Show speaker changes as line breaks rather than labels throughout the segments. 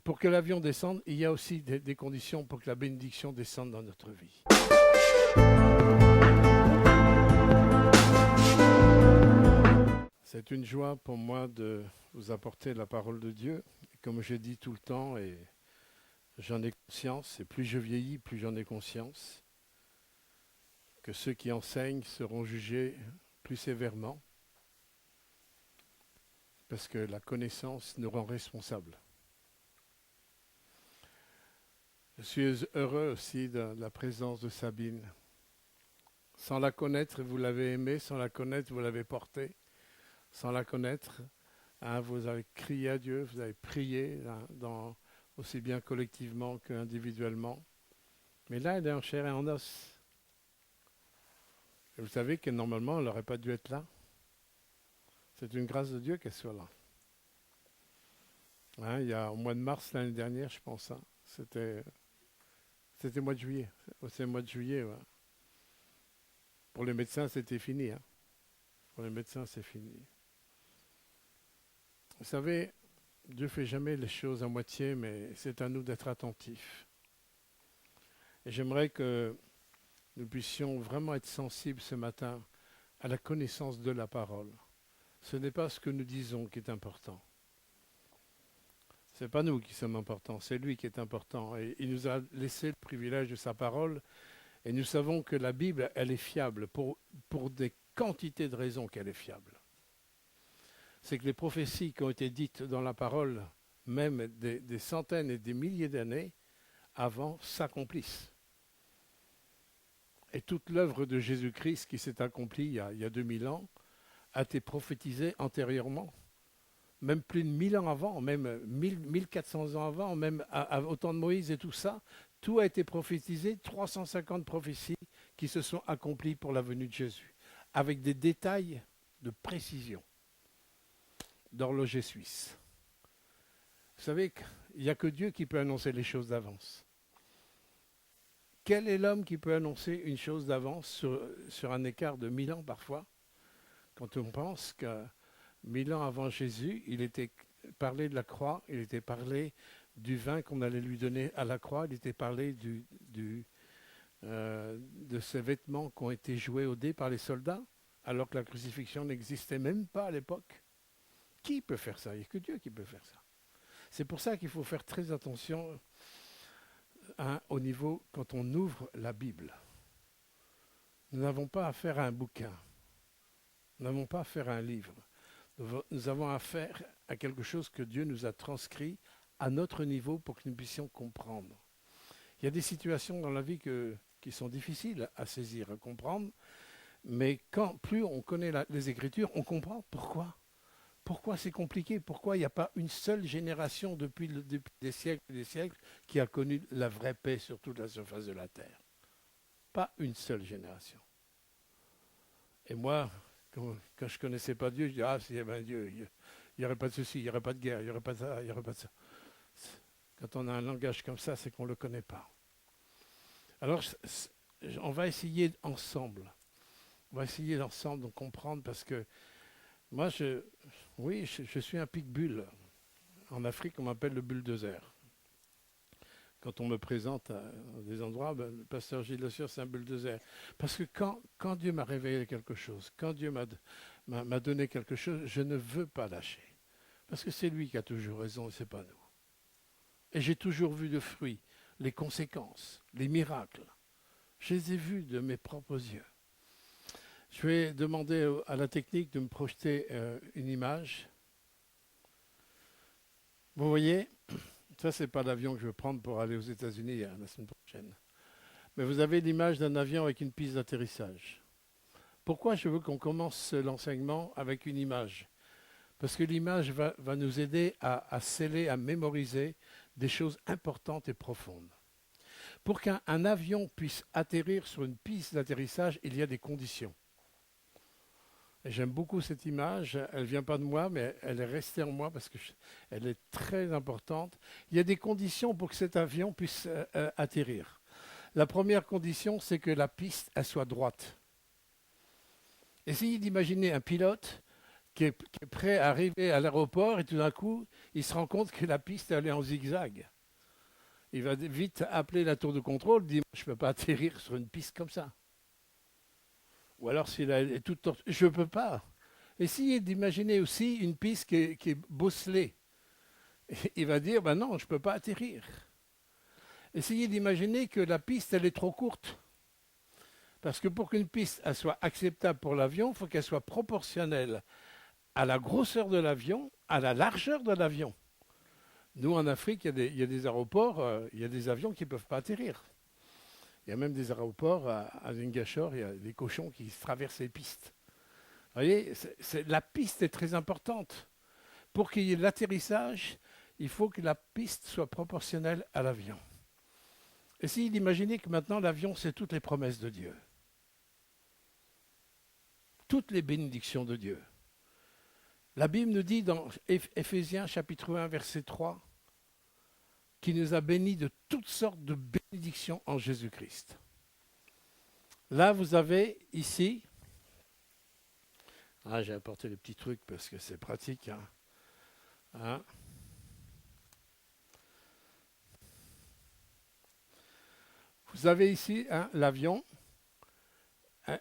Pour que l'avion descende, il y a aussi des conditions pour que la bénédiction descende dans notre vie. C'est une joie pour moi de vous apporter la parole de Dieu. Comme je dis tout le temps, et j'en ai conscience, et plus je vieillis, plus j'en ai conscience, que ceux qui enseignent seront jugés plus sévèrement, parce que la connaissance nous rend responsables. Je suis heureux aussi de la présence de Sabine. Sans la connaître, vous l'avez aimée, sans la connaître, vous l'avez portée. Sans la connaître, vous avez crié à Dieu, vous avez prié, aussi bien collectivement qu'individuellement. Mais là, elle est en chair et en os. Et vous savez que normalement, elle n'aurait pas dû être là. C'est une grâce de Dieu qu'elle soit là. Il y a au mois de mars l'année dernière, je pense. C'était le mois de juillet. C'est le mois de juillet. Ouais. Pour les médecins, c'était fini. Pour les médecins, c'est fini. Vous savez, Dieu ne fait jamais les choses à moitié, mais c'est à nous d'être attentifs. Et j'aimerais que nous puissions vraiment être sensibles ce matin à la connaissance de la parole. Ce n'est pas ce que nous disons qui est important. Ce n'est pas nous qui sommes importants, c'est lui qui est important. Et il nous a laissé le privilège de sa parole. Et nous savons que la Bible, elle est fiable pour des quantités de raisons qu'elle est fiable. C'est que les prophéties qui ont été dites dans la parole, même des centaines et des milliers d'années avant, s'accomplissent. Et toute l'œuvre de Jésus-Christ qui s'est accomplie il y a 2000 ans a été prophétisée antérieurement. Même plus de 1000 ans avant, même 1400 ans avant, même au temps de Moïse et tout ça, tout a été prophétisé, 350 prophéties qui se sont accomplies pour la venue de Jésus, avec des détails de précision d'horloger suisse. Vous savez qu'il n'y a que Dieu qui peut annoncer les choses d'avance. Quel est l'homme qui peut annoncer une chose d'avance sur un écart de 1000 ans parfois? Quand on pense que 1000 ans avant Jésus, il était parlé de la croix, il était parlé du vin qu'on allait lui donner à la croix, il était parlé de ces vêtements qui ont été joués au dé par les soldats, alors que la crucifixion n'existait même pas à l'époque. Qui peut faire ça? Il n'y a que Dieu qui peut faire ça. C'est pour ça qu'il faut faire très attention au niveau quand on ouvre la Bible. Nous n'avons pas affaire à un bouquin. Nous n'avons pas affaire à un livre. Nous avons affaire à quelque chose que Dieu nous a transcrit à notre niveau pour que nous puissions comprendre. Il y a des situations dans la vie qui sont difficiles à saisir, à comprendre, mais plus on connaît les Écritures, on comprend pourquoi. Pourquoi c'est compliqué? Pourquoi il n'y a pas une seule génération depuis des siècles et des siècles qui a connu la vraie paix sur toute la surface de la terre? Pas une seule génération. Et moi, quand je ne connaissais pas Dieu, je dis, s'il y avait un Dieu, il n'y aurait pas de souci, il n'y aurait pas de guerre, il n'y aurait pas de ça, il n'y aurait pas de ça. Quand on a un langage comme ça, c'est qu'on ne le connaît pas. Alors, on va essayer ensemble. On va essayer ensemble de comprendre parce que moi, je suis un pitbull. En Afrique, on m'appelle le bulldozer. Quand on me présente à des endroits, le pasteur Gilles Le Sieur, c'est un bulldozer. Parce que quand Dieu m'a révélé quelque chose, quand Dieu m'a donné quelque chose, je ne veux pas lâcher. Parce que c'est lui qui a toujours raison et ce n'est pas nous. Et j'ai toujours vu le fruit, les conséquences, les miracles. Je les ai vus de mes propres yeux. Je vais demander à la technique de me projeter une image. Vous voyez, ça c'est pas l'avion que je veux prendre pour aller aux États-Unis la semaine prochaine. Mais vous avez l'image d'un avion avec une piste d'atterrissage. Pourquoi je veux qu'on commence l'enseignement avec une image? Parce que l'image va nous aider à sceller, à mémoriser des choses importantes et profondes. Pour qu'un avion puisse atterrir sur une piste d'atterrissage, il y a des conditions. Et j'aime beaucoup cette image, elle ne vient pas de moi, mais elle est restée en moi parce qu'elle est très importante. Il y a des conditions pour que cet avion puisse atterrir. La première condition, c'est que la piste elle soit droite. Essayez d'imaginer un pilote qui est prêt à arriver à l'aéroport et tout d'un coup, il se rend compte que la piste elle est en zigzag. Il va vite appeler la tour de contrôle, dit je ne peux pas atterrir sur une piste comme ça. Ou alors s'il est tout je ne peux pas. Essayez d'imaginer aussi une piste qui est bosselée. Il va dire ben non, je ne peux pas atterrir. Essayez d'imaginer que la piste elle est trop courte. Parce que pour qu'une piste elle soit acceptable pour l'avion, il faut qu'elle soit proportionnelle à la grosseur de l'avion, à la largeur de l'avion. Nous, en Afrique, il y a des aéroports, il y a des avions qui ne peuvent pas atterrir. Il y a même des aéroports à Zingachor, il y a des cochons qui traversent les pistes. Vous voyez, la piste est très importante. Pour qu'il y ait l'atterrissage, il faut que la piste soit proportionnelle à l'avion. Essayez d'imaginer que maintenant, l'avion, c'est toutes les promesses de Dieu. Toutes les bénédictions de Dieu. La Bible nous dit dans Éphésiens chapitre 1, verset 3, qu'il nous a bénis de toutes sortes de bénédictions en Jésus-Christ. Là, vous avez ici, j'ai apporté le petit truc parce que c'est pratique. Vous avez ici l'avion.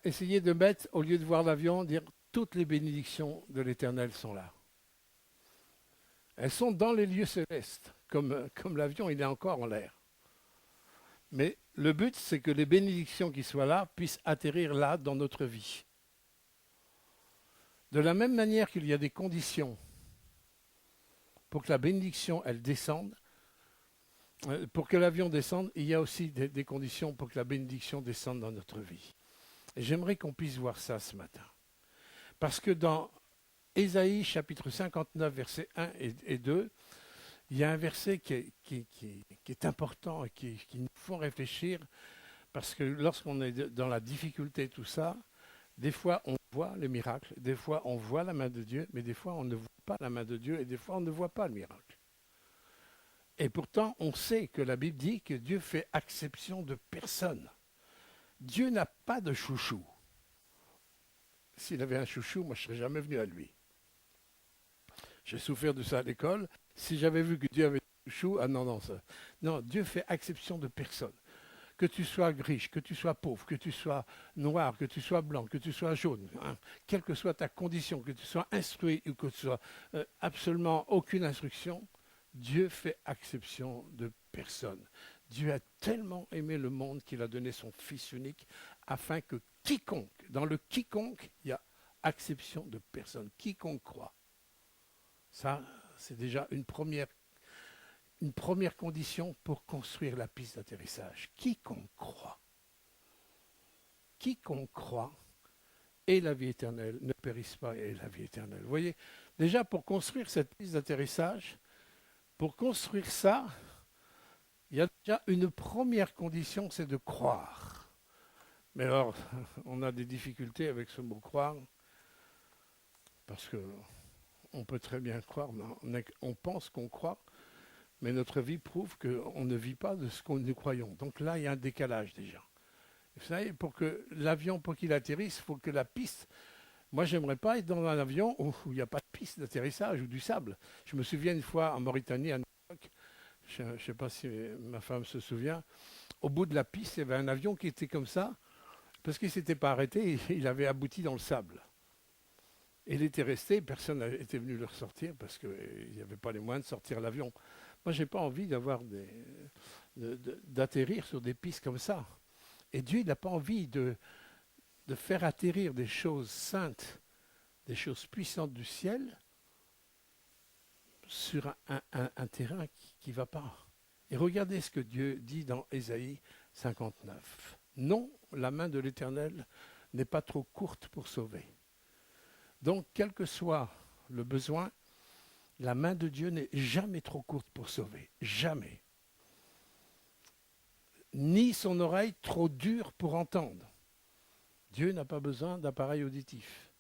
Essayez de mettre, au lieu de voir l'avion, dire toutes les bénédictions de l'Éternel sont là. Elles sont dans les lieux célestes, comme l'avion, il est encore en l'air. Mais le but, c'est que les bénédictions qui soient là puissent atterrir là dans notre vie. De la même manière qu'il y a des conditions pour que la bénédiction, elle descende, pour que l'avion descende, il y a aussi des conditions pour que la bénédiction descende dans notre vie. Et j'aimerais qu'on puisse voir ça ce matin. Parce que dans Ésaïe chapitre 59, versets 1 et 2, il y a un verset qui est important et qui nous faut réfléchir, parce que lorsqu'on est dans la difficulté et tout ça, des fois on voit les miracles, des fois on voit la main de Dieu, mais des fois on ne voit pas la main de Dieu et des fois on ne voit pas le miracle. Et pourtant on sait que la Bible dit que Dieu fait exception de personne. Dieu n'a pas de chouchou. S'il avait un chouchou, moi je ne serais jamais venu à lui. J'ai souffert de ça à l'école. Si j'avais vu que Dieu avait un chouchou, non, Dieu fait exception de personne. Que tu sois riche, que tu sois pauvre, que tu sois noir, que tu sois blanc, que tu sois jaune, quelle que soit ta condition, que tu sois instruit ou que tu sois absolument aucune instruction, Dieu fait exception de personne. Dieu a tellement aimé le monde qu'il a donné son Fils unique afin que quiconque, dans le quiconque, il y a exception de personne. Quiconque croit. Ça, c'est déjà une première condition pour construire la piste d'atterrissage. Quiconque croit et la vie éternelle ne périsse pas et la vie éternelle. Vous voyez, déjà pour construire cette piste d'atterrissage, pour construire ça, il y a déjà une première condition, c'est de croire. Mais alors, on a des difficultés avec ce mot croire, parce qu'on peut très bien croire, on pense qu'on croit, mais notre vie prouve qu'on ne vit pas de ce qu'on nous croyons. Donc là, il y a un décalage déjà. Vous savez, pour que l'avion, pour qu'il atterrisse, il faut que la piste... Moi, j'aimerais pas être dans un avion où il n'y a pas de piste d'atterrissage ou du sable. Je me souviens une fois en Mauritanie, à New York, je ne sais pas si ma femme se souvient, au bout de la piste, il y avait un avion qui était comme ça, parce qu'il ne s'était pas arrêté, il avait abouti dans le sable. Et il était resté, personne n'était venu le ressortir, parce qu'il n'y avait pas les moyens de sortir l'avion. Moi, je n'ai pas envie d'atterrir sur des pistes comme ça. Et Dieu, il n'a pas envie de faire atterrir des choses saintes, des choses puissantes du ciel, sur un terrain qui ne va pas. Et regardez ce que Dieu dit dans Ésaïe 59. Non, la main de l'Éternel n'est pas trop courte pour sauver. Donc, quel que soit le besoin, la main de Dieu n'est jamais trop courte pour sauver. Jamais. Ni son oreille trop dure pour entendre. Dieu n'a pas besoin d'appareil auditif.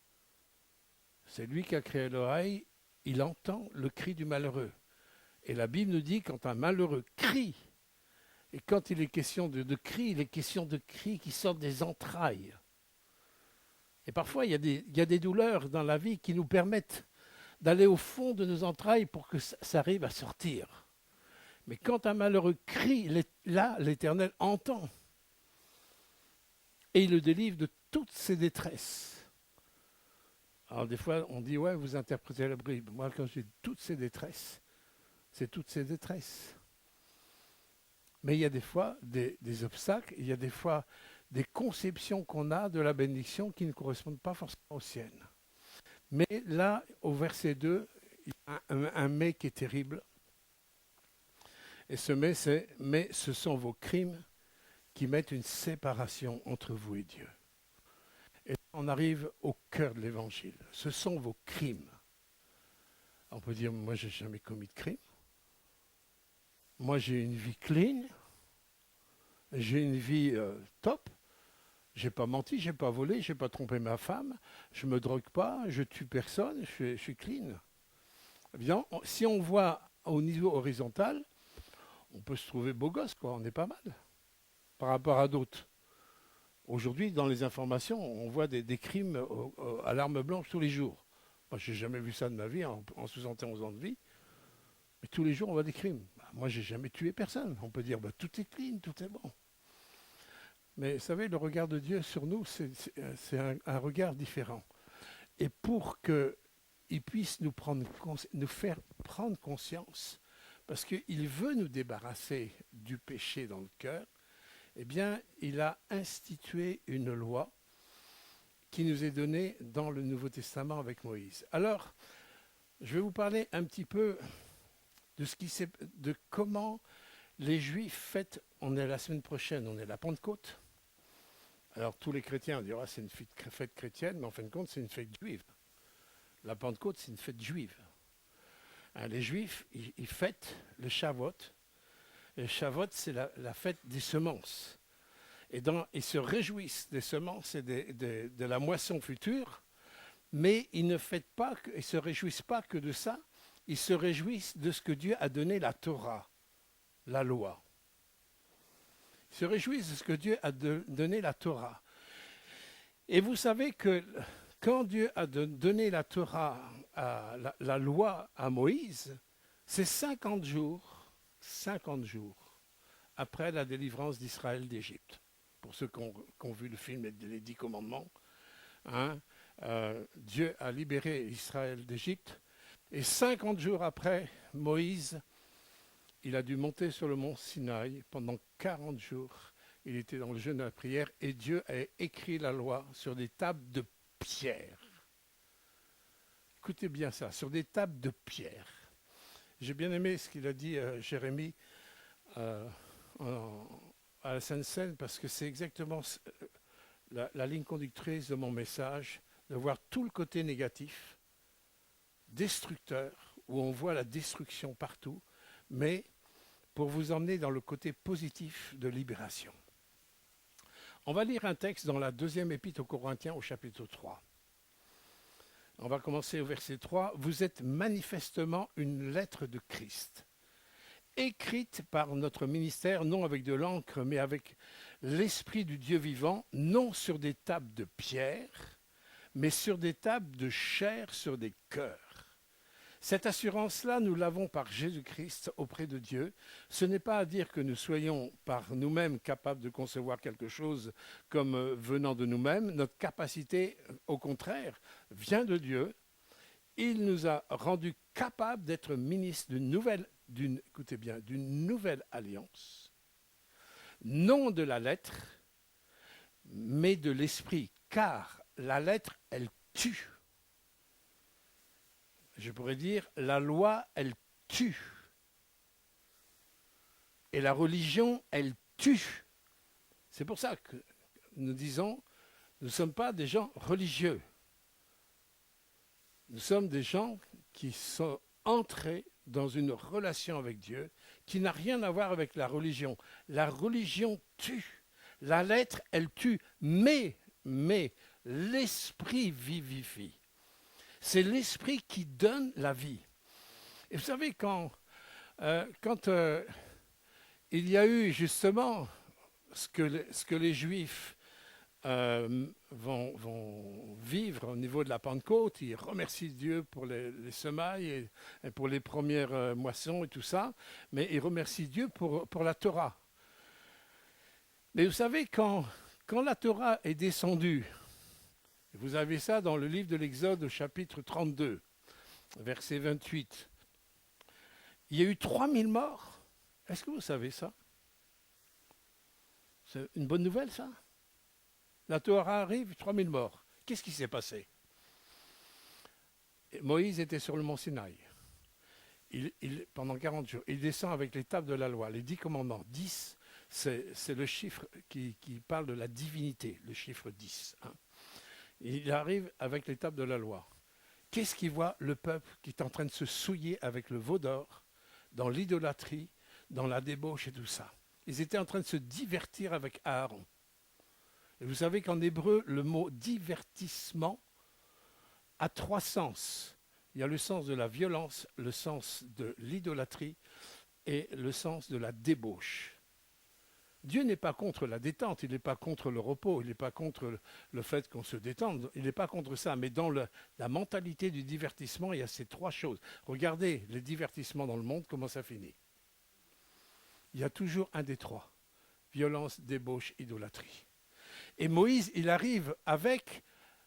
C'est lui qui a créé l'oreille, il entend le cri du malheureux. Et la Bible nous dit quand un malheureux crie, et quand il est question de cri, il est question de cris qui sortent des entrailles. Et parfois, il y a des douleurs dans la vie qui nous permettent d'aller au fond de nos entrailles pour que ça arrive à sortir. Mais quand un malheureux crie, là, l'Éternel entend. Et il le délivre de toutes ses détresses. Alors des fois, on dit, ouais, vous interprétez la Bible. Moi, quand j'ai toutes ces détresses, c'est toutes ces détresses. Mais il y a des fois des obstacles, il y a des fois des conceptions qu'on a de la bénédiction qui ne correspondent pas forcément aux siennes. Mais là, au verset 2, il y a un mais qui est terrible. Et ce mais, c'est « mais ce sont vos crimes qui mettent une séparation entre vous et Dieu ». Et on arrive au cœur de l'évangile. Ce sont vos crimes. On peut dire, moi, j'ai jamais commis de crime. Moi, j'ai une vie clean. J'ai une vie top. J'ai pas menti, j'ai pas volé, j'ai pas trompé ma femme. Je me drogue pas, je tue personne, je suis clean. Eh bien, si on voit au niveau horizontal, on peut se trouver beau gosse, quoi. On est pas mal par rapport à d'autres. Aujourd'hui, dans les informations, on voit des crimes à l'arme blanche tous les jours. Moi, j'ai jamais vu ça de ma vie, en 71 ans de vie. Mais tous les jours, on voit des crimes. Moi, j'ai jamais tué personne. On peut dire, tout est clean, tout est bon. Mais vous savez, le regard de Dieu sur nous, c'est un regard différent. Et pour qu'il puisse nous faire prendre conscience, parce qu'il veut nous débarrasser du péché dans le cœur, eh bien, il a institué une loi qui nous est donnée dans le Nouveau Testament avec Moïse. Alors, je vais vous parler un petit peu de comment les Juifs fêtent. On est la semaine prochaine, on est la Pentecôte. Alors, tous les chrétiens diront c'est une fête chrétienne, mais en fin de compte, c'est une fête juive. La Pentecôte, c'est une fête juive. Les Juifs, ils fêtent le Shavuot. Le Shavuot, c'est la fête des semences. Et ils se réjouissent des semences et de la moisson future, mais ils ne se réjouissent pas que de ça. Ils se réjouissent de ce que Dieu a donné, la Torah, la loi. Ils se réjouissent de ce que Dieu a donné, la Torah. Et vous savez que quand Dieu a donné la Torah, la loi à Moïse, c'est 50 jours après la délivrance d'Israël d'Égypte. Pour ceux qui ont vu le film Les 10 commandements, Dieu a libéré Israël d'Égypte. Et 50 jours après, Moïse, il a dû monter sur le mont Sinaï pendant 40 jours. Il était dans le jeûne de la prière et Dieu a écrit la loi sur des tables de pierre. Écoutez bien ça, sur des tables de pierre. J'ai bien aimé ce qu'il a dit Jérémie à la Sainte-Seine parce que c'est exactement la ligne conductrice de mon message, de voir tout le côté négatif, destructeur, où on voit la destruction partout, mais pour vous emmener dans le côté positif de libération. On va lire un texte dans la deuxième épître aux Corinthiens au chapitre 3. On va commencer au verset 3. Vous êtes manifestement une lettre de Christ, écrite par notre ministère, non avec de l'encre, mais avec l'Esprit du Dieu vivant, non sur des tables de pierre, mais sur des tables de chair, sur des cœurs. Cette assurance-là, nous l'avons par Jésus-Christ auprès de Dieu. Ce n'est pas à dire que nous soyons par nous-mêmes capables de concevoir quelque chose comme venant de nous-mêmes. Notre capacité, au contraire, vient de Dieu. Il nous a rendus capables d'être ministres d'une nouvelle alliance, non de la lettre, mais de l'esprit, car la lettre, elle tue. Je pourrais dire, la loi, elle tue. Et la religion, elle tue. C'est pour ça que nous disons, nous ne sommes pas des gens religieux. Nous sommes des gens qui sont entrés dans une relation avec Dieu qui n'a rien à voir avec la religion. La religion tue. La lettre, elle tue. Mais l'esprit vivifie. C'est l'esprit qui donne la vie. Et vous savez, quand il y a eu justement ce que les Juifs vont vivre au niveau de la Pentecôte. Ils remercient Dieu pour les semailles et pour les premières moissons et tout ça, mais ils remercient Dieu pour la Torah. Mais vous savez, quand la Torah est descendue, vous avez ça dans le livre de l'Exode au chapitre 32, verset 28, il y a eu 3000 morts. Est-ce que vous savez ça? C'est une bonne nouvelle, ça? La Torah arrive, 3000 morts. Qu'est-ce qui s'est passé? Moïse était sur le mont Sinaï. Pendant 40 jours, il descend avec les tables de la loi, les 10 commandements. 10, c'est le chiffre qui parle de la divinité, le chiffre 10. Hein. Il arrive avec les tables de la loi. Qu'est-ce qu'il voit? Le peuple qui est en train de se souiller avec le veau d'or, dans l'idolâtrie, dans la débauche et tout ça. Ils étaient en train de se divertir avec Aaron. Et vous savez qu'en hébreu, le mot divertissement a 3 sens. Il y a le sens de la violence, le sens de l'idolâtrie et le sens de la débauche. Dieu n'est pas contre la détente, il n'est pas contre le repos, il n'est pas contre le fait qu'on se détende, il n'est pas contre ça. Mais dans la mentalité du divertissement, il y a ces 3 choses. Regardez les divertissements dans le monde, comment ça finit. Il y a toujours un des 3. Violence, débauche, idolâtrie. Et Moïse, il arrive avec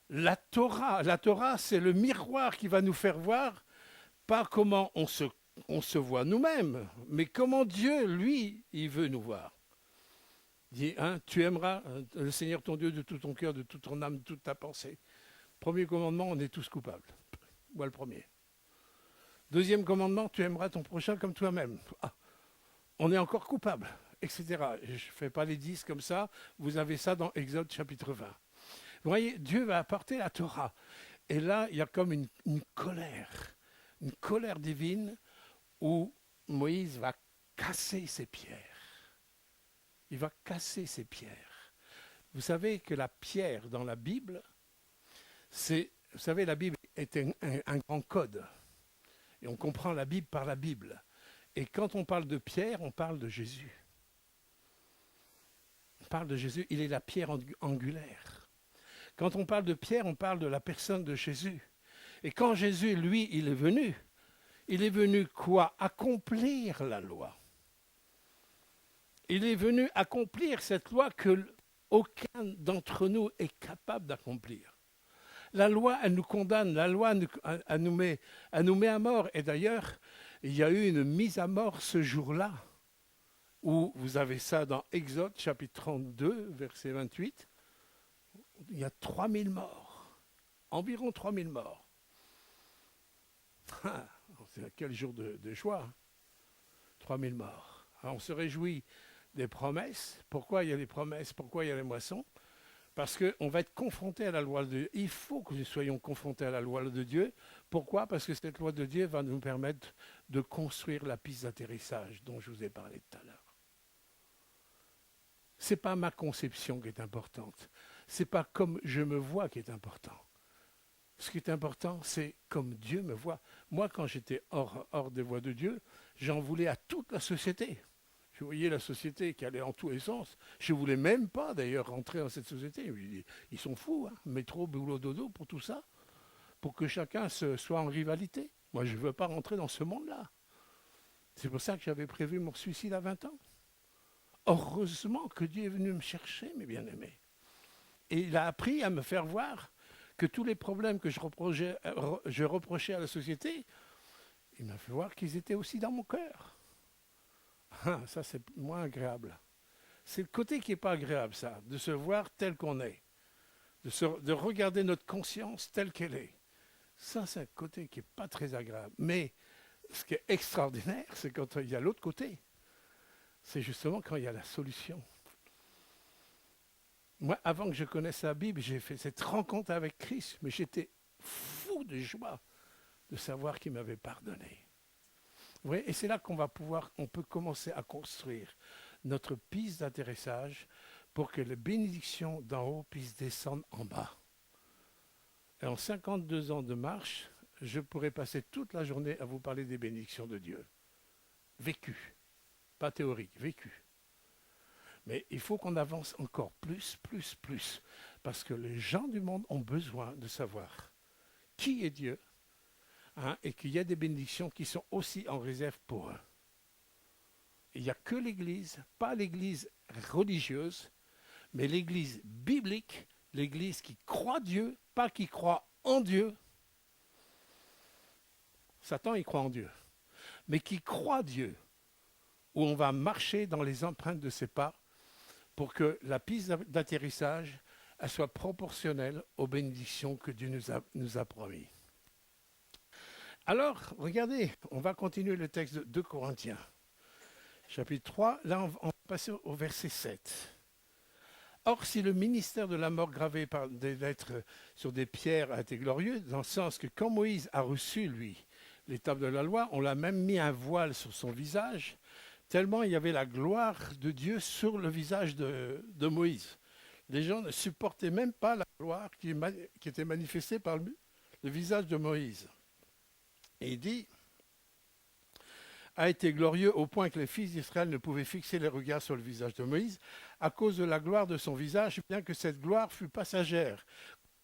la Torah. La Torah, c'est le miroir qui va nous faire voir, pas comment on se voit nous-mêmes, mais comment Dieu, lui, il veut nous voir. Il dit, hein, tu aimeras le Seigneur ton Dieu de tout ton cœur, de toute ton âme, de toute ta pensée. Premier commandement, on est tous coupables. Moi le premier. Deuxième commandement, tu aimeras ton prochain comme toi-même. Ah, on est encore coupable, etc. Je ne fais pas les 10 comme ça, vous avez ça dans Exode chapitre 20. Vous voyez, Dieu va apporter la Torah. Et là, il y a comme une colère divine où Moïse va casser ses pierres. Il va casser ses pierres. Vous savez que la pierre dans la Bible, vous savez, la Bible est un grand code. Et on comprend la Bible par la Bible. Et quand on parle de pierre, on parle de Jésus. On parle de Jésus, il est la pierre angulaire. Quand on parle de pierre, on parle de la personne de Jésus. Et quand Jésus, lui, il est venu quoi? Accomplir la loi. Il est venu accomplir cette loi que aucun d'entre nous est capable d'accomplir. La loi, elle nous condamne, la loi, elle nous met à mort. Et d'ailleurs, il y a eu une mise à mort ce jour-là, où vous avez ça dans Exode, chapitre 32, verset 28. Il y a 3000 morts, environ 3000 morts. Ah, c'est quel jour de joie, 3000 morts. Alors on se réjouit des promesses. Pourquoi il y a des promesses? Pourquoi il y a les moissons? Parce qu'on va être confronté à la loi de Dieu. Il faut que nous soyons confrontés à la loi de Dieu. Pourquoi? Parce que cette loi de Dieu va nous permettre de construire la piste d'atterrissage dont je vous ai parlé tout à l'heure. Ce n'est pas ma conception qui est importante. Ce n'est pas comme je me vois qui est important. Ce qui est important, c'est comme Dieu me voit. Moi, quand j'étais hors des voies de Dieu, j'en voulais à toute la société. Je voyais la société qui allait en tous les sens. Je ne voulais même pas, d'ailleurs, rentrer dans cette société. Ils sont fous, hein, métro, boulot, dodo, pour tout ça, pour que chacun soit en rivalité. Moi, je ne veux pas rentrer dans ce monde-là. C'est pour ça que j'avais prévu mon suicide à 20 ans. Heureusement que Dieu est venu me chercher, mes bien-aimés. Et il a appris à me faire voir que tous les problèmes que je reprochais à la société, il m'a fait voir qu'ils étaient aussi dans mon cœur. Ah, ça, c'est moins agréable. C'est le côté qui n'est pas agréable, ça, de se voir tel qu'on est, de regarder notre conscience telle qu'elle est. Ça, c'est un côté qui n'est pas très agréable. Mais ce qui est extraordinaire, c'est quand il y a l'autre côté. C'est justement quand il y a la solution. Moi, avant que je connaisse la Bible, j'ai fait cette rencontre avec Christ, mais j'étais fou de joie de savoir qu'il m'avait pardonné. Vous voyez, et c'est là qu'on peut commencer à construire notre piste d'atterrissage pour que les bénédictions d'en haut puissent descendre en bas. Et en 52 ans de marche, je pourrais passer toute la journée à vous parler des bénédictions de Dieu. Vécues, pas théoriques, vécues. Mais il faut qu'on avance encore plus, plus, plus. Parce que les gens du monde ont besoin de savoir qui est Dieu, hein, et qu'il y a des bénédictions qui sont aussi en réserve pour eux. Il n'y a que l'Église, pas l'Église religieuse, mais l'Église biblique, l'Église qui croit Dieu, pas qui croit en Dieu. Satan, il croit en Dieu. Mais qui croit Dieu, où on va marcher dans les empreintes de ses pas pour que la piste d'atterrissage elle soit proportionnelle aux bénédictions que Dieu nous a promis. Alors, regardez, on va continuer le texte de 2 Corinthiens, chapitre 3. Là, on va passer au verset 7. Or, si le ministère de la mort gravé par des lettres sur des pierres a été glorieux, dans le sens que quand Moïse a reçu, lui, l'étape de la loi, on l'a même mis un voile sur son visage, tellement il y avait la gloire de Dieu sur le visage de Moïse. Les gens ne supportaient même pas la gloire qui était manifestée par le visage de Moïse. Et il dit, a été glorieux au point que les fils d'Israël ne pouvaient fixer les regards sur le visage de Moïse à cause de la gloire de son visage, bien que cette gloire fût passagère.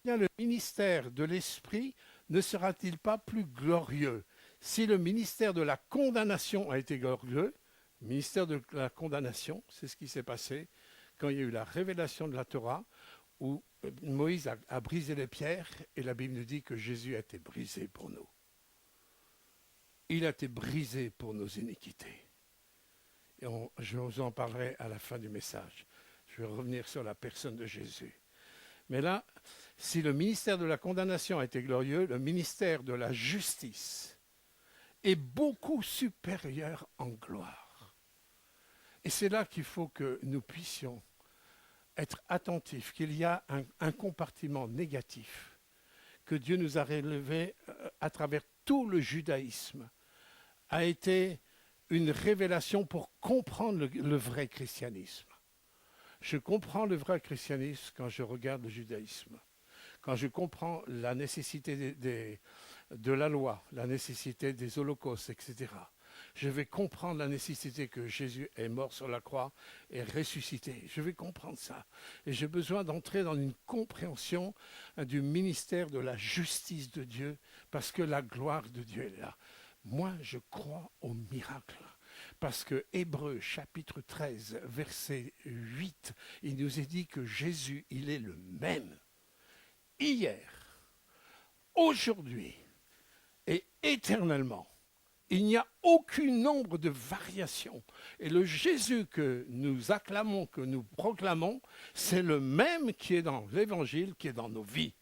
Bien, le ministère de l'Esprit ne sera-t-il pas plus glorieux? Si le ministère de la condamnation a été glorieux, le ministère de la condamnation, c'est ce qui s'est passé quand il y a eu la révélation de la Torah, où Moïse a brisé les pierres, et la Bible nous dit que Jésus a été brisé pour nous. Il a été brisé pour nos iniquités. Et je vous en parlerai à la fin du message. Je vais revenir sur la personne de Jésus. Mais là, si le ministère de la condamnation a été glorieux, le ministère de la justice est beaucoup supérieur en gloire. Et c'est là qu'il faut que nous puissions être attentifs, qu'il y a un compartiment négatif que Dieu nous a relevé à travers tout le judaïsme, a été une révélation pour comprendre le vrai christianisme. Je comprends le vrai christianisme quand je regarde le judaïsme, quand je comprends la nécessité de la loi, la nécessité des holocaustes, etc. Je vais comprendre la nécessité que Jésus est mort sur la croix et ressuscité. Je vais comprendre ça. Et j'ai besoin d'entrer dans une compréhension du ministère de la justice de Dieu, parce que la gloire de Dieu est là. Moi, je crois au miracle. Parce que Hébreux, chapitre 13, verset 8, il nous est dit que Jésus, il est le même. Hier, aujourd'hui et éternellement. Il n'y a aucun nombre de variations. Et le Jésus que nous acclamons, que nous proclamons, c'est le même qui est dans l'Évangile, qui est dans nos vies.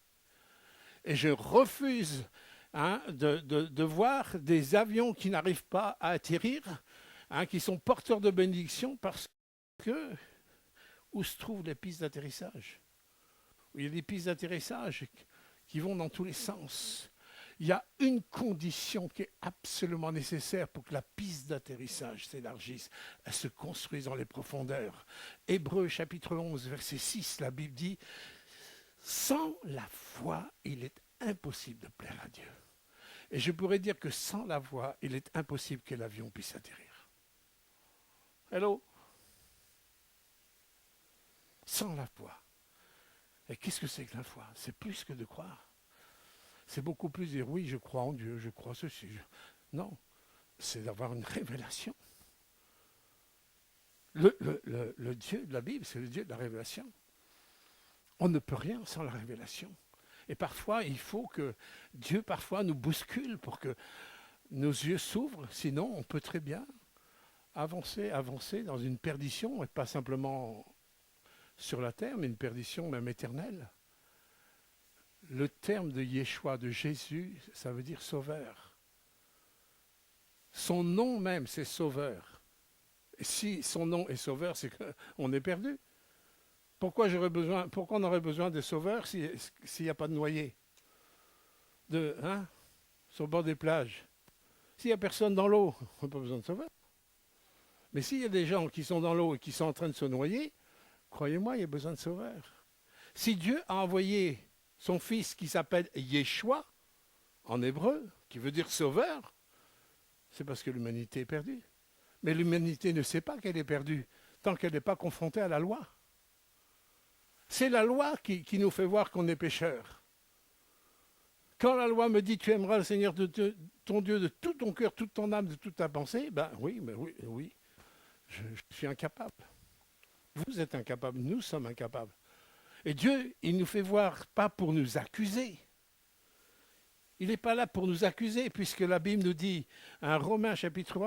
Et je refuse de voir des avions qui n'arrivent pas à atterrir, qui sont porteurs de bénédiction, parce que où se trouvent les pistes d'atterrissage? Il y a des pistes d'atterrissage qui vont dans tous les sens. Il y a une condition qui est absolument nécessaire pour que la piste d'atterrissage s'élargisse, elle se construise dans les profondeurs. Hébreux chapitre 11, verset 6, la Bible dit « Sans la foi, il est impossible de plaire à Dieu. » Et je pourrais dire que sans la foi, il est impossible que l'avion puisse atterrir. Hello? Sans la foi. Et qu'est-ce que c'est que la foi? C'est plus que de croire. C'est beaucoup plus dire oui, je crois en Dieu, je crois ceci. Non, c'est d'avoir une révélation. Le Dieu de la Bible, c'est le Dieu de la révélation. On ne peut rien sans la révélation. Et parfois, il faut que Dieu parfois nous bouscule pour que nos yeux s'ouvrent. Sinon, on peut très bien avancer dans une perdition, et pas simplement sur la terre, mais une perdition même éternelle. Le terme de Yeshua, de Jésus, ça veut dire sauveur. Son nom même, c'est sauveur. Et si son nom est sauveur, c'est qu'on est perdu. Pourquoi on aurait besoin de sauveurs s'il n'y a pas de noyés sur le bord des plages? S'il n'y a personne dans l'eau, on n'a pas besoin de sauveurs. Mais s'il y a des gens qui sont dans l'eau et qui sont en train de se noyer, croyez-moi, il y a besoin de sauveurs. Si Dieu a envoyé son fils qui s'appelle Yeshua, en hébreu, qui veut dire sauveur, c'est parce que l'humanité est perdue. Mais l'humanité ne sait pas qu'elle est perdue. tant qu'elle n'est pas confrontée à la loi. C'est la loi qui nous fait voir qu'on est pécheur. Quand la loi me dit tu aimeras le Seigneur ton Dieu de tout ton cœur, toute ton âme, de toute ta pensée, ben oui, je suis incapable. Vous êtes incapable, nous sommes incapables. Et Dieu, il nous fait voir pas pour nous accuser. Il n'est pas là pour nous accuser, puisque la Bible nous dit, un Romains chapitre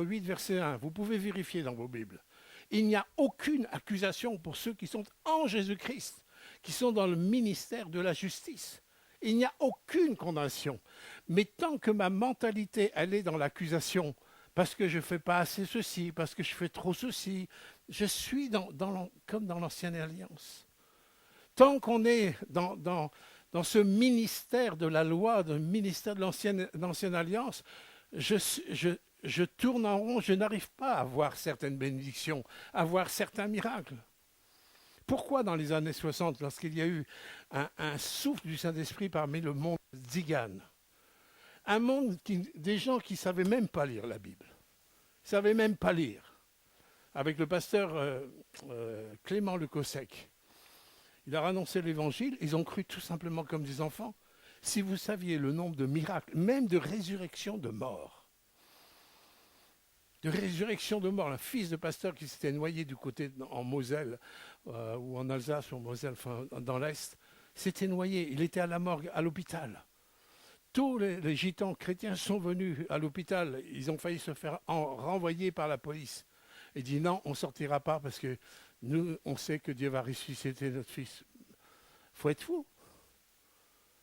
8, verset 1, vous pouvez vérifier dans vos Bibles, il n'y a aucune accusation pour ceux qui sont en Jésus-Christ, qui sont dans le ministère de la justice. Il n'y a aucune condamnation. Mais tant que ma mentalité, elle est dans l'accusation, parce que je ne fais pas assez ceci, parce que je fais trop ceci, je suis comme dans l'ancienne alliance. Tant qu'on est dans ce ministère de la loi, dans le ministère de l'ancienne alliance, je tourne en rond, je n'arrive pas à voir certaines bénédictions, à voir certains miracles. Pourquoi dans les années 60, lorsqu'il y a eu un souffle du Saint-Esprit parmi le monde zigane, un monde, des gens qui ne savaient même pas lire la Bible, ne savaient même pas lire, avec le pasteur Clément Le Cossec, il a annoncé l'évangile, ils ont cru tout simplement comme des enfants. Si vous saviez le nombre de miracles, même de résurrection de morts, un fils de pasteur qui s'était noyé du côté en Moselle, ou en Alsace, ou en Moselle, enfin, dans l'Est, s'était noyé, il était à la morgue, à l'hôpital. Tous les gitans chrétiens sont venus à l'hôpital, ils ont failli se faire renvoyer par la police. Il dit non, on ne sortira pas parce que nous, on sait que Dieu va ressusciter notre fils. Il faut être fou.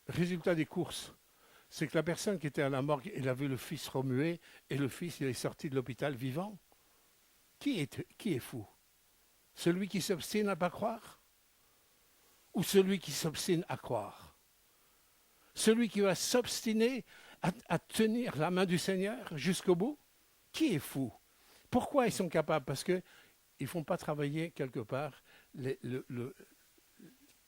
Le résultat des courses, c'est que la personne qui était à la morgue, il a vu le fils remuer et le fils, il est sorti de l'hôpital vivant. Qui est fou? Celui qui s'obstine à ne pas croire? Ou celui qui s'obstine à croire? Celui qui va s'obstiner à tenir la main du Seigneur jusqu'au bout? Qui est fou? Pourquoi ils sont capables? Parce qu'ils ne font pas travailler quelque part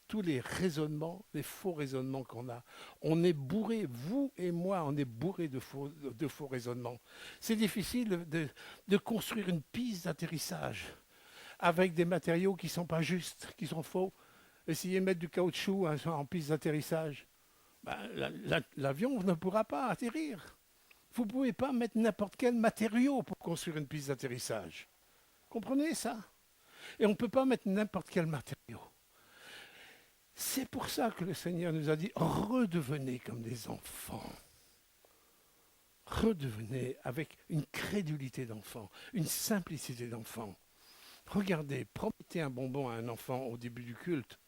tous les raisonnements, les faux raisonnements qu'on a. On est bourré, vous et moi, on est bourré de faux raisonnements. C'est difficile de construire une piste d'atterrissage avec des matériaux qui ne sont pas justes, qui sont faux. Essayez de mettre du caoutchouc en piste d'atterrissage. L'avion ne pourra pas atterrir. Vous ne pouvez pas mettre n'importe quel matériau pour construire une piste d'atterrissage. Comprenez ça? Et on ne peut pas mettre n'importe quel matériau. C'est pour ça que le Seigneur nous a dit, redevenez comme des enfants. Redevenez avec une crédulité d'enfant, une simplicité d'enfant. Regardez, promettez un bonbon à un enfant au début du culte.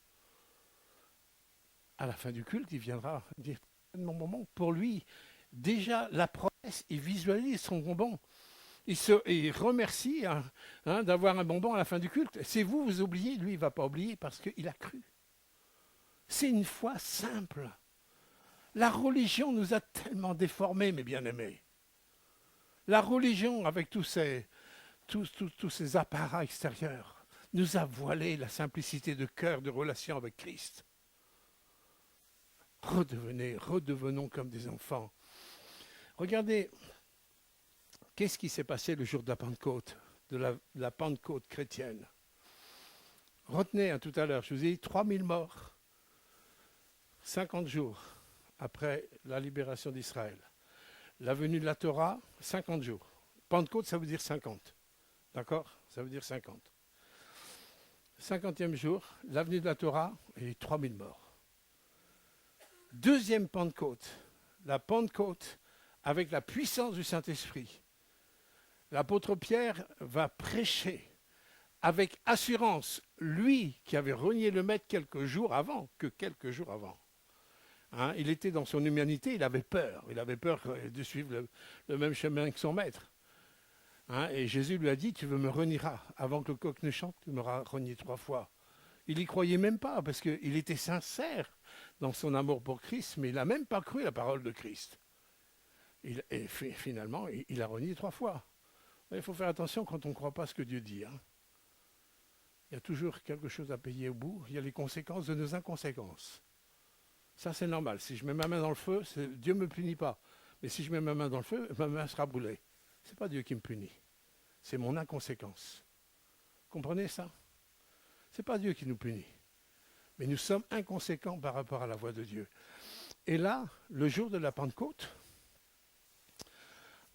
À la fin du culte, il viendra dire, mon bonbon. Pour lui, déjà, la promesse, il visualise son bonbon. Il remercie d'avoir un bonbon à la fin du culte. C'est vous, vous oubliez, lui, il ne va pas oublier parce qu'il a cru. C'est une foi simple. La religion nous a tellement déformés, mes bien-aimés. La religion, avec tous ces apparats extérieurs, nous a voilé la simplicité de cœur, de relation avec Christ. Redevenons comme des enfants. Regardez, qu'est-ce qui s'est passé le jour de la Pentecôte, de la Pentecôte chrétienne? Retenez tout à l'heure, je vous ai dit 3000 morts. 50 jours après la libération d'Israël. La venue de la Torah, 50 jours. Pentecôte, ça veut dire 50. D'accord? Ça veut dire 50. 50e jour, la venue de la Torah et 3000 morts. Deuxième Pentecôte, la Pentecôte avec la puissance du Saint-Esprit. L'apôtre Pierre va prêcher avec assurance, lui qui avait renié le maître quelques jours avant. Il était dans son humanité, il avait peur de suivre le même chemin que son maître. Et Jésus lui a dit, tu me renieras, avant que le coq ne chante, tu m'auras renié 3 fois. Il n'y croyait même pas, parce qu'il était sincère dans son amour pour Christ, mais il n'a même pas cru la parole de Christ. Et finalement, il a renié 3 fois. Il faut faire attention quand on ne croit pas ce que Dieu dit. Il y a toujours quelque chose à payer au bout, il y a les conséquences de nos inconséquences. Ça, c'est normal. Si je mets ma main dans le feu, Dieu ne me punit pas. Mais si je mets ma main dans le feu, ma main sera brûlée. Ce n'est pas Dieu qui me punit. C'est mon inconséquence. Comprenez ça? Ce n'est pas Dieu qui nous punit. Mais nous sommes inconséquents par rapport à la voix de Dieu. Et là, le jour de la Pentecôte,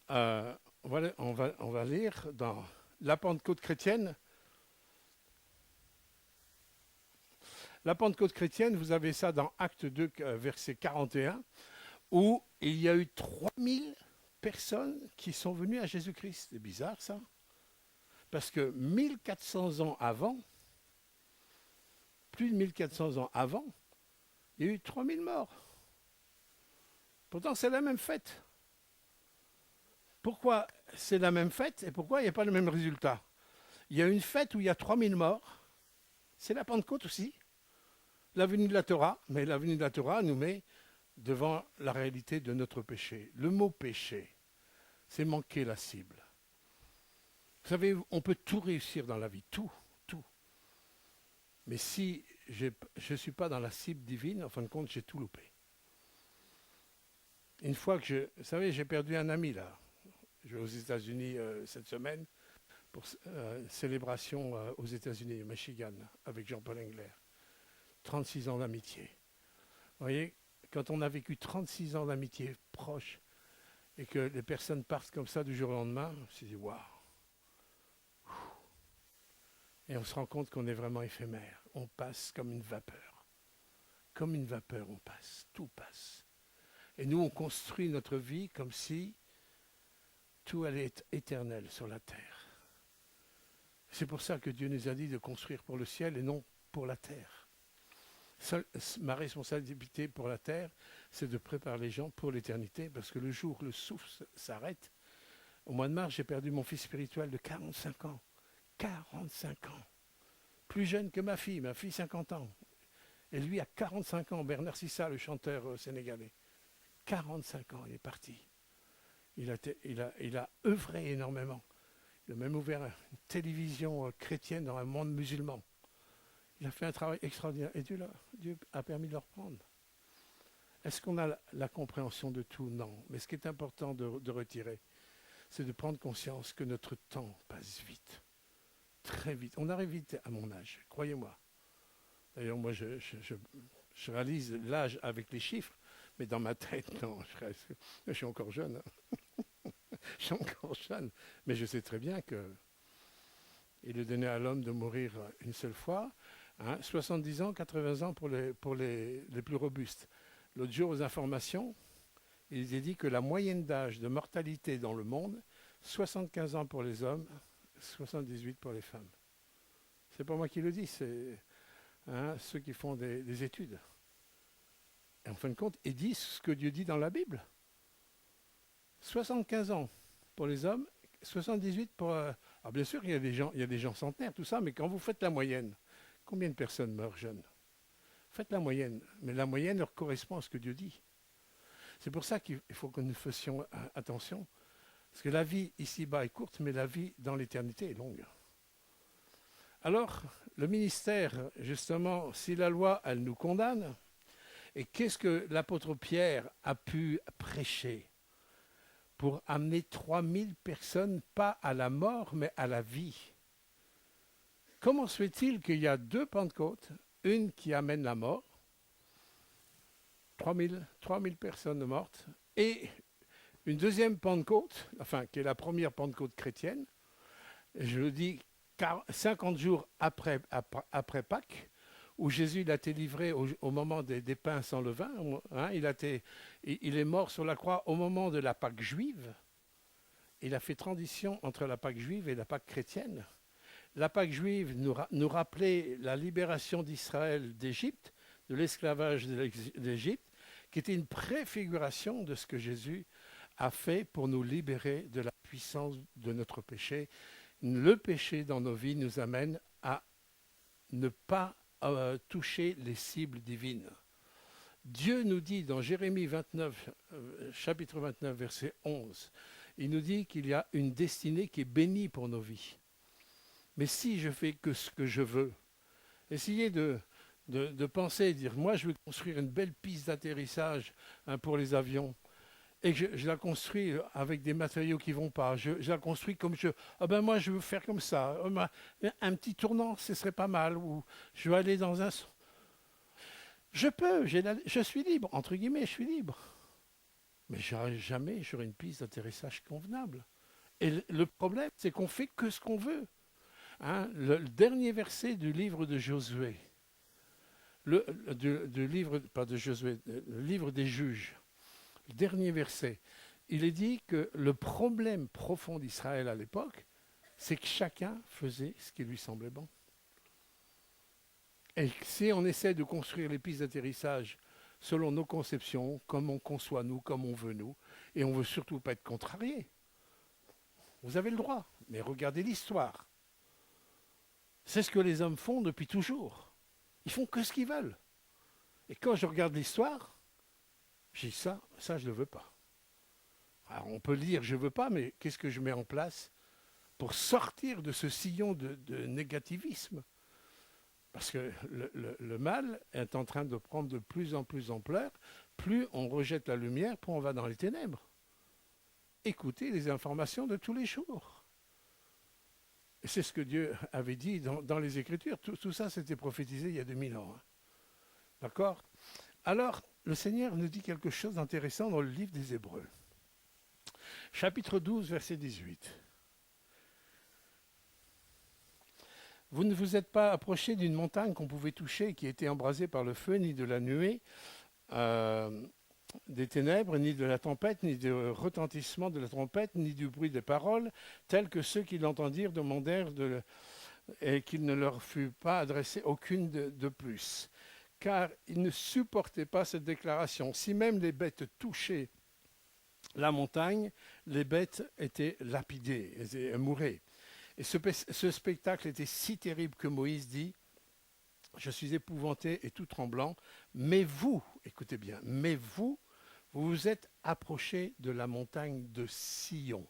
on va lire dans la Pentecôte chrétienne. La Pentecôte chrétienne, vous avez ça dans Acte 2, verset 41, où il y a eu 3000 personnes qui sont venues à Jésus-Christ. C'est bizarre ça. Parce que 1400 ans avant, plus de 1400 ans avant, il y a eu 3000 morts. Pourtant, c'est la même fête. Pourquoi c'est la même fête et pourquoi il n'y a pas le même résultat? Il y a une fête où il y a 3000 morts. C'est la Pentecôte aussi. La venue de la Torah. Mais la venue de la Torah nous met devant la réalité de notre péché. Le mot péché, c'est manquer la cible. Vous savez, on peut tout réussir dans la vie, tout. Mais si je ne suis pas dans la cible divine, en fin de compte, j'ai tout loupé. Une fois que vous savez, j'ai perdu un ami là. Je vais aux États-Unis cette semaine pour célébration aux États-Unis, au Michigan, avec Jean-Paul Engler. 36 ans d'amitié. Vous voyez, quand on a vécu 36 ans d'amitié proche et que les personnes partent comme ça du jour au lendemain, on se dit waouh. Et on se rend compte qu'on est vraiment éphémère. On passe comme une vapeur. Comme une vapeur, on passe. Tout passe. Et nous, on construit notre vie comme si tout allait être éternel sur la terre. C'est pour ça que Dieu nous a dit de construire pour le ciel et non pour la terre. Ma responsabilité pour la terre, c'est de préparer les gens pour l'éternité, parce que le jour où le souffle s'arrête, au mois de mars, j'ai perdu mon fils spirituel de 45 ans. 45 ans. Plus jeune que ma fille 50 ans. Et lui a 45 ans, Bernard Sissa, le chanteur sénégalais. 45 ans, il est parti. Il a œuvré énormément. Il a même ouvert une télévision chrétienne dans un monde musulman. Il a fait un travail extraordinaire. Et Dieu a permis de le reprendre. Est-ce qu'on a la compréhension de tout? Non. Mais ce qui est important de retirer, c'est de prendre conscience que notre temps passe vite. Très vite. On arrive vite à mon âge, croyez-moi. D'ailleurs, moi, je réalise l'âge avec les chiffres, mais dans ma tête, non, je suis encore jeune. Je suis encore jeune. Mais je sais très bien qu'il est donné à l'homme de mourir une seule fois. 70 ans, 80 ans pour les plus robustes. L'autre jour, aux informations, il est dit que la moyenne d'âge de mortalité dans le monde, 75 ans pour les hommes, 78 pour les femmes. C'est pas moi qui le dis, c'est ceux qui font des études. Et en fin de compte, ils disent ce que Dieu dit dans la Bible. 75 ans pour les hommes, 78 pour... alors bien sûr, il y a des gens centenaires, tout ça, mais quand vous faites la moyenne, combien de personnes meurent jeunes? Faites la moyenne, mais la moyenne leur correspond à ce que Dieu dit. C'est pour ça qu'il faut que nous fassions attention, parce que la vie ici-bas est courte, mais la vie dans l'éternité est longue. Alors, le ministère, justement, si la loi, elle nous condamne, et qu'est-ce que l'apôtre Pierre a pu prêcher pour amener 3000 personnes, pas à la mort, mais à la vie? Comment se fait-il qu'il y a 2 Pentecôtes, une qui amène la mort, 3000 personnes mortes, et une deuxième Pentecôte, enfin, qui est la première Pentecôte chrétienne, je le dis 50 jours après Pâques, où Jésus il a été livré au moment des pains sans levain. Il est mort sur la croix au moment de la Pâque juive. Il a fait transition entre la Pâque juive et la Pâque chrétienne. La Pâque juive nous rappelait la libération d'Israël d'Égypte, de l'esclavage d'Égypte, qui était une préfiguration de ce que Jésus a fait pour nous libérer de la puissance de notre péché. Le péché dans nos vies nous amène à ne pas toucher les cibles divines. Dieu nous dit dans Jérémie 29, chapitre 29, verset 11, il nous dit qu'il y a une destinée qui est bénie pour nos vies. Mais si je fais que ce que je veux, essayez de penser et dire, moi je vais construire une belle piste d'atterrissage pour les avions, et que je la construis avec des matériaux qui ne vont pas. Je la construis comme je... Ah ben moi, je veux faire comme ça. Un petit tournant, ce serait pas mal. Ou je veux aller dans un... Je peux, je suis libre. Entre guillemets, je suis libre. Mais jamais j'aurai une piste d'atterrissage convenable. Et le problème, c'est qu'on fait que ce qu'on veut. Hein, le dernier verset du livre de Josué, du livre, pas de Josué, le livre des juges, le dernier verset, il est dit que le problème profond d'Israël à l'époque, c'est que chacun faisait ce qui lui semblait bon. Et si on essaie de construire les pistes d'atterrissage selon nos conceptions, comme on conçoit nous, comme on veut nous, et on ne veut surtout pas être contrarié, vous avez le droit, mais regardez l'histoire. C'est ce que les hommes font depuis toujours. Ils font que ce qu'ils veulent. Et quand je regarde l'histoire, je dis ça je ne le veux pas. Alors on peut dire je ne veux pas, mais qu'est-ce que je mets en place pour sortir de ce sillon de négativisme? Parce que le mal est en train de prendre de plus en plus d'ampleur. Plus on rejette la lumière, plus on va dans les ténèbres. Écoutez les informations de tous les jours. Et c'est ce que Dieu avait dit dans les Écritures. Tout ça, c'était prophétisé il y a 2000 ans. Hein. D'accord? Alors, le Seigneur nous dit quelque chose d'intéressant dans le livre des Hébreux. Chapitre 12, verset 18. Vous ne vous êtes pas approché d'une montagne qu'on pouvait toucher, qui était embrasée par le feu, ni de la nuée, des ténèbres, ni de la tempête, ni du retentissement de la trompette, ni du bruit des paroles, tels que ceux qui l'entendirent demandèrent et qu'il ne leur fut pas adressé aucune de plus. Car ils ne supportaient pas cette déclaration. Si même les bêtes touchaient la montagne, les bêtes étaient lapidées, elles mouraient. Et ce spectacle était si terrible que Moïse dit « Je suis épouvanté et tout tremblant, mais vous, écoutez bien, mais vous vous êtes approchés de la montagne de Sion. »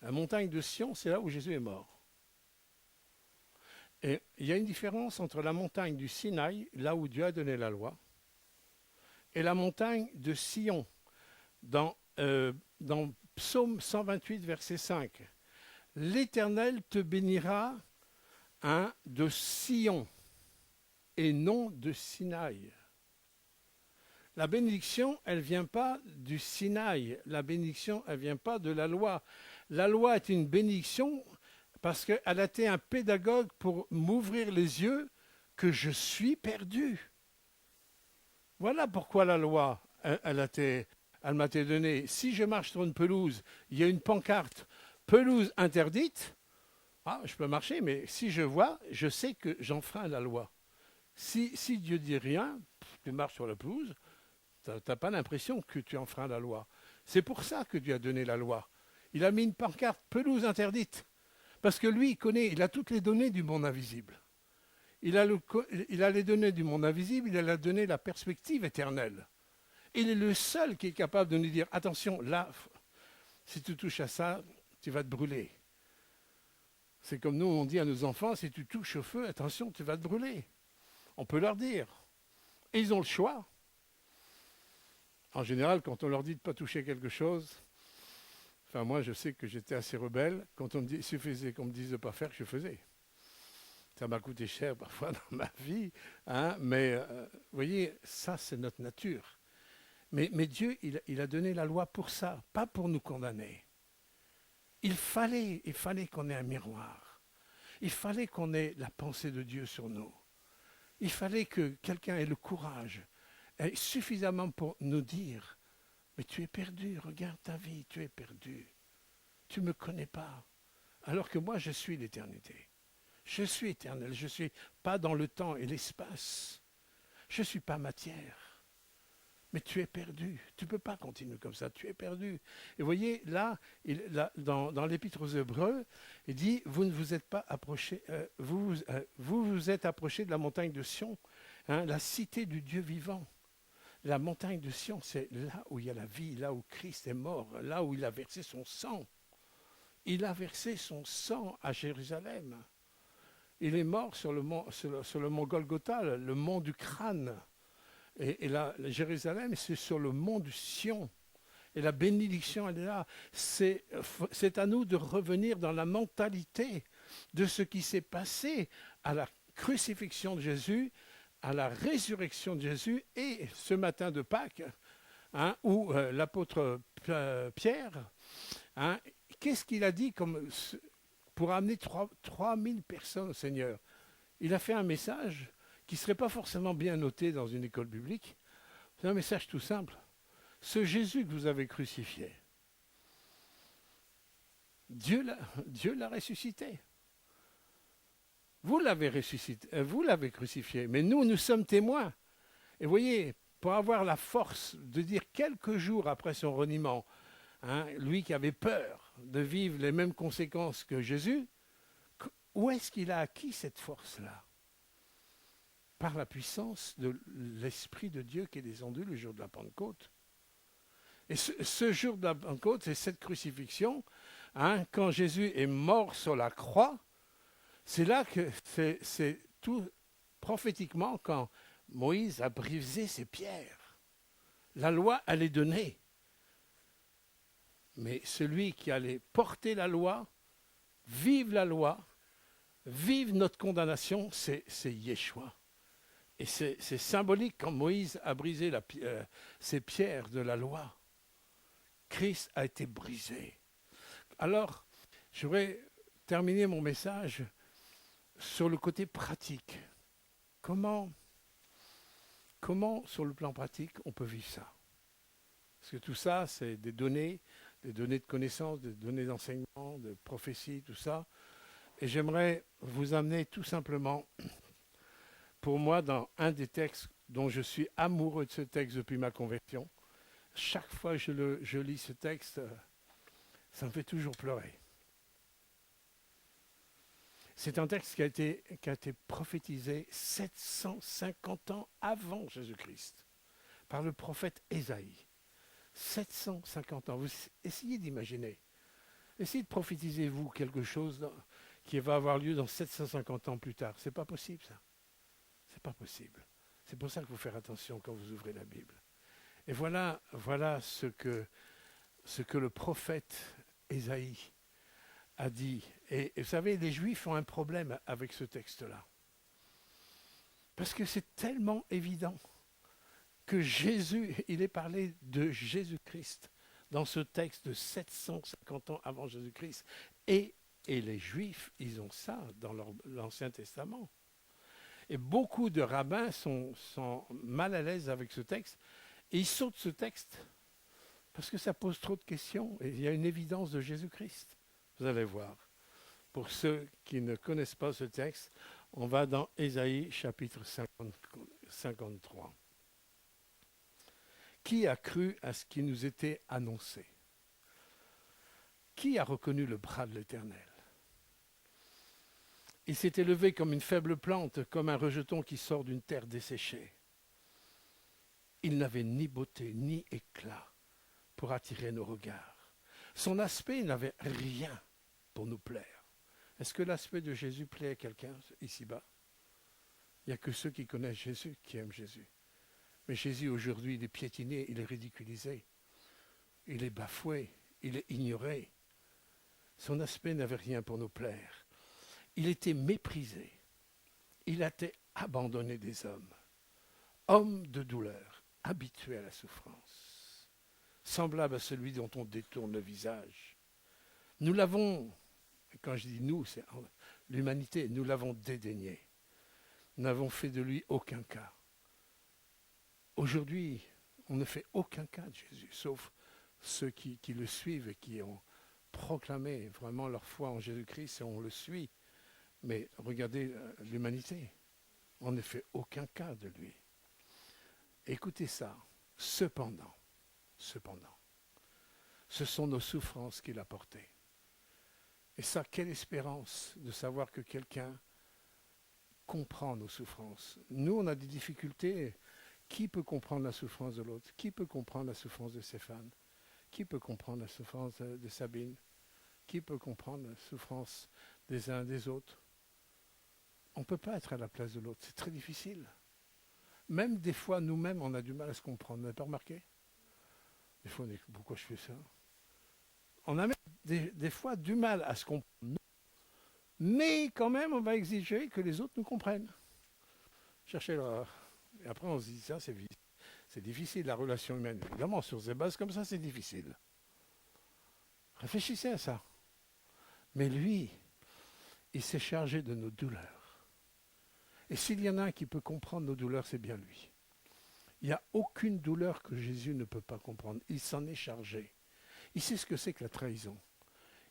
La montagne de Sion, c'est là où Jésus est mort. Et il y a une différence entre la montagne du Sinaï, là où Dieu a donné la loi, et la montagne de Sion, dans Psaume 128, verset 5. L'Éternel te bénira de Sion et non de Sinaï. La bénédiction, elle ne vient pas du Sinaï. La bénédiction, elle ne vient pas de la loi. La loi est une bénédiction parce qu'elle a été un pédagogue pour m'ouvrir les yeux que je suis perdu. Voilà pourquoi la loi, elle m'a été donnée. Si je marche sur une pelouse, il y a une pancarte « pelouse interdite », je peux marcher, mais si je vois, je sais que j'enfreins la loi. Si Dieu dit rien, tu marches sur la pelouse, tu n'as pas l'impression que tu enfreins la loi. C'est pour ça que Dieu a donné la loi. Il a mis une pancarte « pelouse interdite ». Parce que lui, il a toutes les données du monde invisible. Il a les données du monde invisible, il a donné la perspective éternelle. Il est le seul qui est capable de nous dire, attention, là, si tu touches à ça, tu vas te brûler. C'est comme nous, on dit à nos enfants, si tu touches au feu, attention, tu vas te brûler. On peut leur dire. Et ils ont le choix. En général, quand on leur dit de ne pas toucher quelque chose, enfin moi je sais que j'étais assez rebelle, quand il suffisait qu'on me dise de ne pas faire, je faisais. Ça m'a coûté cher parfois dans ma vie, hein, mais vous voyez, ça c'est notre nature. Mais Dieu, il a donné la loi pour ça, pas pour nous condamner. Il fallait qu'on ait un miroir. Il fallait qu'on ait la pensée de Dieu sur nous. Il fallait que quelqu'un ait le courage, suffisamment pour nous dire, mais tu es perdu, regarde ta vie, tu es perdu. Tu ne me connais pas. Alors que moi, je suis l'éternité. Je suis éternel, je ne suis pas dans le temps et l'espace. Je ne suis pas matière. Mais tu es perdu. Tu ne peux pas continuer comme ça. Tu es perdu. Et vous voyez, là, dans l'Épître aux Hébreux, il dit, vous ne vous êtes pas approchés, vous vous êtes approchés de la montagne de Sion, hein, la cité du Dieu vivant. La montagne de Sion, c'est là où il y a la vie, là où Christ est mort, là où il a versé son sang. Il a versé son sang à Jérusalem. Il est mort sur le mont Golgotha, le mont du crâne. Et là, Jérusalem, c'est sur le mont du Sion. Et la bénédiction, elle est là. C'est à nous de revenir dans la mentalité de ce qui s'est passé à la crucifixion de Jésus, à la résurrection de Jésus et ce matin de Pâques, hein, où l'apôtre Pierre, hein, qu'est-ce qu'il a dit pour amener 3000 personnes au Seigneur? Il a fait un message qui ne serait pas forcément bien noté dans une école biblique. C'est un message tout simple. Ce Jésus que vous avez crucifié, Dieu l'a ressuscité. Vous l'avez ressuscité, vous l'avez crucifié, mais nous sommes témoins. Et vous voyez, pour avoir la force de dire quelques jours après son reniement, hein, lui qui avait peur de vivre les mêmes conséquences que Jésus, où est-ce qu'il a acquis cette force-là? Par la puissance de l'Esprit de Dieu qui est descendu le jour de la Pentecôte. Et ce jour de la Pentecôte, c'est cette crucifixion, hein, quand Jésus est mort sur la croix, c'est là que c'est tout prophétiquement quand Moïse a brisé ses pierres. La loi, elle est donnée. Mais celui qui allait porter la loi, vive notre condamnation, c'est Yeshua. Et c'est symbolique quand Moïse a brisé ces pierres de la loi. Christ a été brisé. Alors, je voudrais terminer mon message sur le côté pratique. Comment, sur le plan pratique, on peut vivre ça? Parce que tout ça, c'est des données de connaissances, des données d'enseignement, de prophétie, tout ça. Et j'aimerais vous amener tout simplement, pour moi, dans un des textes dont je suis amoureux de ce texte depuis ma conversion. Chaque fois que je lis ce texte, ça me fait toujours pleurer. C'est un texte qui a été prophétisé 750 ans avant Jésus-Christ, par le prophète Ésaïe. 750 ans. Vous essayez d'imaginer. Essayez de prophétiser, vous, quelque chose qui va avoir lieu dans 750 ans plus tard. C'est pas possible, ça. C'est pas possible. C'est pour ça qu'il faut faire attention quand vous ouvrez la Bible. Et voilà ce que le prophète Ésaïe a dit. Et vous savez, les Juifs ont un problème avec ce texte-là. Parce que c'est tellement évident que Jésus, il est parlé de Jésus-Christ dans ce texte de 750 ans avant Jésus-Christ. Et les Juifs, ils ont ça dans l'Ancien Testament. Et beaucoup de rabbins sont mal à l'aise avec ce texte. Et ils sautent ce texte parce que ça pose trop de questions. Et il y a une évidence de Jésus-Christ. Vous allez voir. Pour ceux qui ne connaissent pas ce texte, on va dans Ésaïe chapitre 53. Qui a cru à ce qui nous était annoncé? Qui a reconnu le bras de l'Éternel? Il s'est élevé comme une faible plante, comme un rejeton qui sort d'une terre desséchée. Il n'avait ni beauté ni éclat pour attirer nos regards. Son aspect n'avait rien pour nous plaire. Est-ce que l'aspect de Jésus plaît à quelqu'un ici-bas? Il n'y a que ceux qui connaissent Jésus qui aiment Jésus. Mais Jésus aujourd'hui, il est piétiné, il est ridiculisé, il est bafoué, il est ignoré. Son aspect n'avait rien pour nous plaire. Il était méprisé. Il a été abandonné des hommes. Homme de douleur, habitué à la souffrance, semblable à celui dont on détourne le visage. Nous l'avons, quand je dis nous, c'est l'humanité, nous l'avons dédaigné. Nous n'avons fait de lui aucun cas. Aujourd'hui, on ne fait aucun cas de Jésus, sauf ceux qui le suivent et qui ont proclamé vraiment leur foi en Jésus-Christ et on le suit. Mais regardez l'humanité, on ne fait aucun cas de lui. Écoutez ça, cependant, ce sont nos souffrances qu'il a portées. Et ça, quelle espérance de savoir que quelqu'un comprend nos souffrances. Nous, on a des difficultés. Qui peut comprendre la souffrance de l'autre? Qui peut comprendre la souffrance de Stéphane? Qui peut comprendre la souffrance de Sabine? Qui peut comprendre la souffrance des uns des autres? On ne peut pas être à la place de l'autre, c'est très difficile. Même des fois, nous-mêmes, on a du mal à se comprendre. Vous n'avez pas remarqué? Des fois, on dit, pourquoi je fais ça? On a même des fois du mal à se comprendre. Mais quand même, on va exiger que les autres nous comprennent. Cherchez là. Et après, on se dit, ça, c'est difficile, la relation humaine. Évidemment, sur ces bases comme ça, c'est difficile. Réfléchissez à ça. Mais lui, il s'est chargé de nos douleurs. Et s'il y en a un qui peut comprendre nos douleurs, c'est bien lui. Il n'y a aucune douleur que Jésus ne peut pas comprendre. Il s'en est chargé. Il sait ce que c'est que la trahison.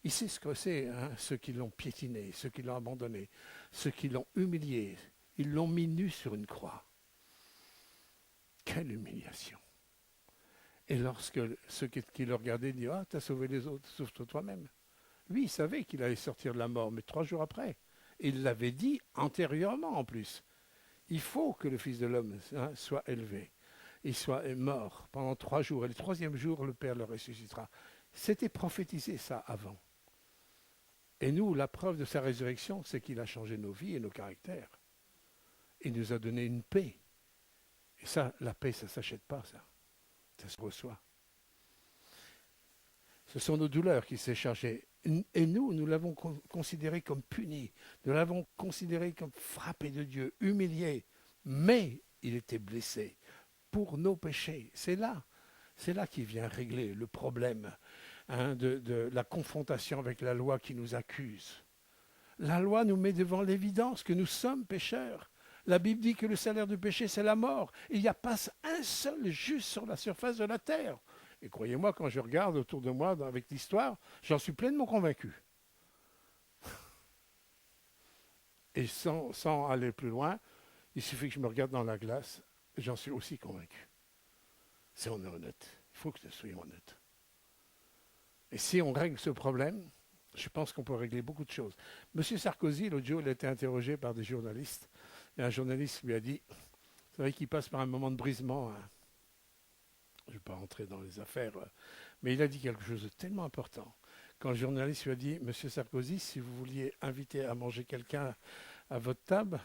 Il sait ce que c'est, ceux qui l'ont piétiné, ceux qui l'ont abandonné, ceux qui l'ont humilié. Ils l'ont mis nu sur une croix. Quelle humiliation. Et lorsque ceux qui le regardaient disent « Ah, t'as sauvé les autres, sauve-toi toi-même ». Lui, il savait qu'il allait sortir de la mort, mais 3 jours après. Il l'avait dit antérieurement en plus. Il faut que le Fils de l'homme soit élevé. Il soit mort pendant 3 jours. Et le 3e jour, le Père le ressuscitera. C'était prophétisé ça avant. Et nous, la preuve de sa résurrection, c'est qu'il a changé nos vies et nos caractères. Il nous a donné une paix. Et ça, la paix, ça ne s'achète pas, ça. Ça se reçoit. Ce sont nos douleurs qui s'est chargées. Et nous l'avons considéré comme puni. Nous l'avons considéré comme frappé de Dieu, humilié. Mais il était blessé pour nos péchés. C'est là qu'il vient régler le problème de la confrontation avec la loi qui nous accuse. La loi nous met devant l'évidence que nous sommes pécheurs. La Bible dit que le salaire du péché, c'est la mort. Il n'y a pas un seul juste sur la surface de la terre. Et croyez-moi, quand je regarde autour de moi avec l'histoire, j'en suis pleinement convaincu. Et sans aller plus loin, il suffit que je me regarde dans la glace, et j'en suis aussi convaincu. Si on est honnête, il faut que nous soyons honnêtes. Et si on règle ce problème, je pense qu'on peut régler beaucoup de choses. Monsieur Sarkozy, l'autre jour, il a été interrogé par des journalistes. Et un journaliste lui a dit, c'est vrai qu'il passe par un moment de brisement. Je ne vais pas rentrer dans les affaires, mais il a dit quelque chose de tellement important. Quand le journaliste lui a dit, Monsieur Sarkozy, si vous vouliez inviter à manger quelqu'un à votre table,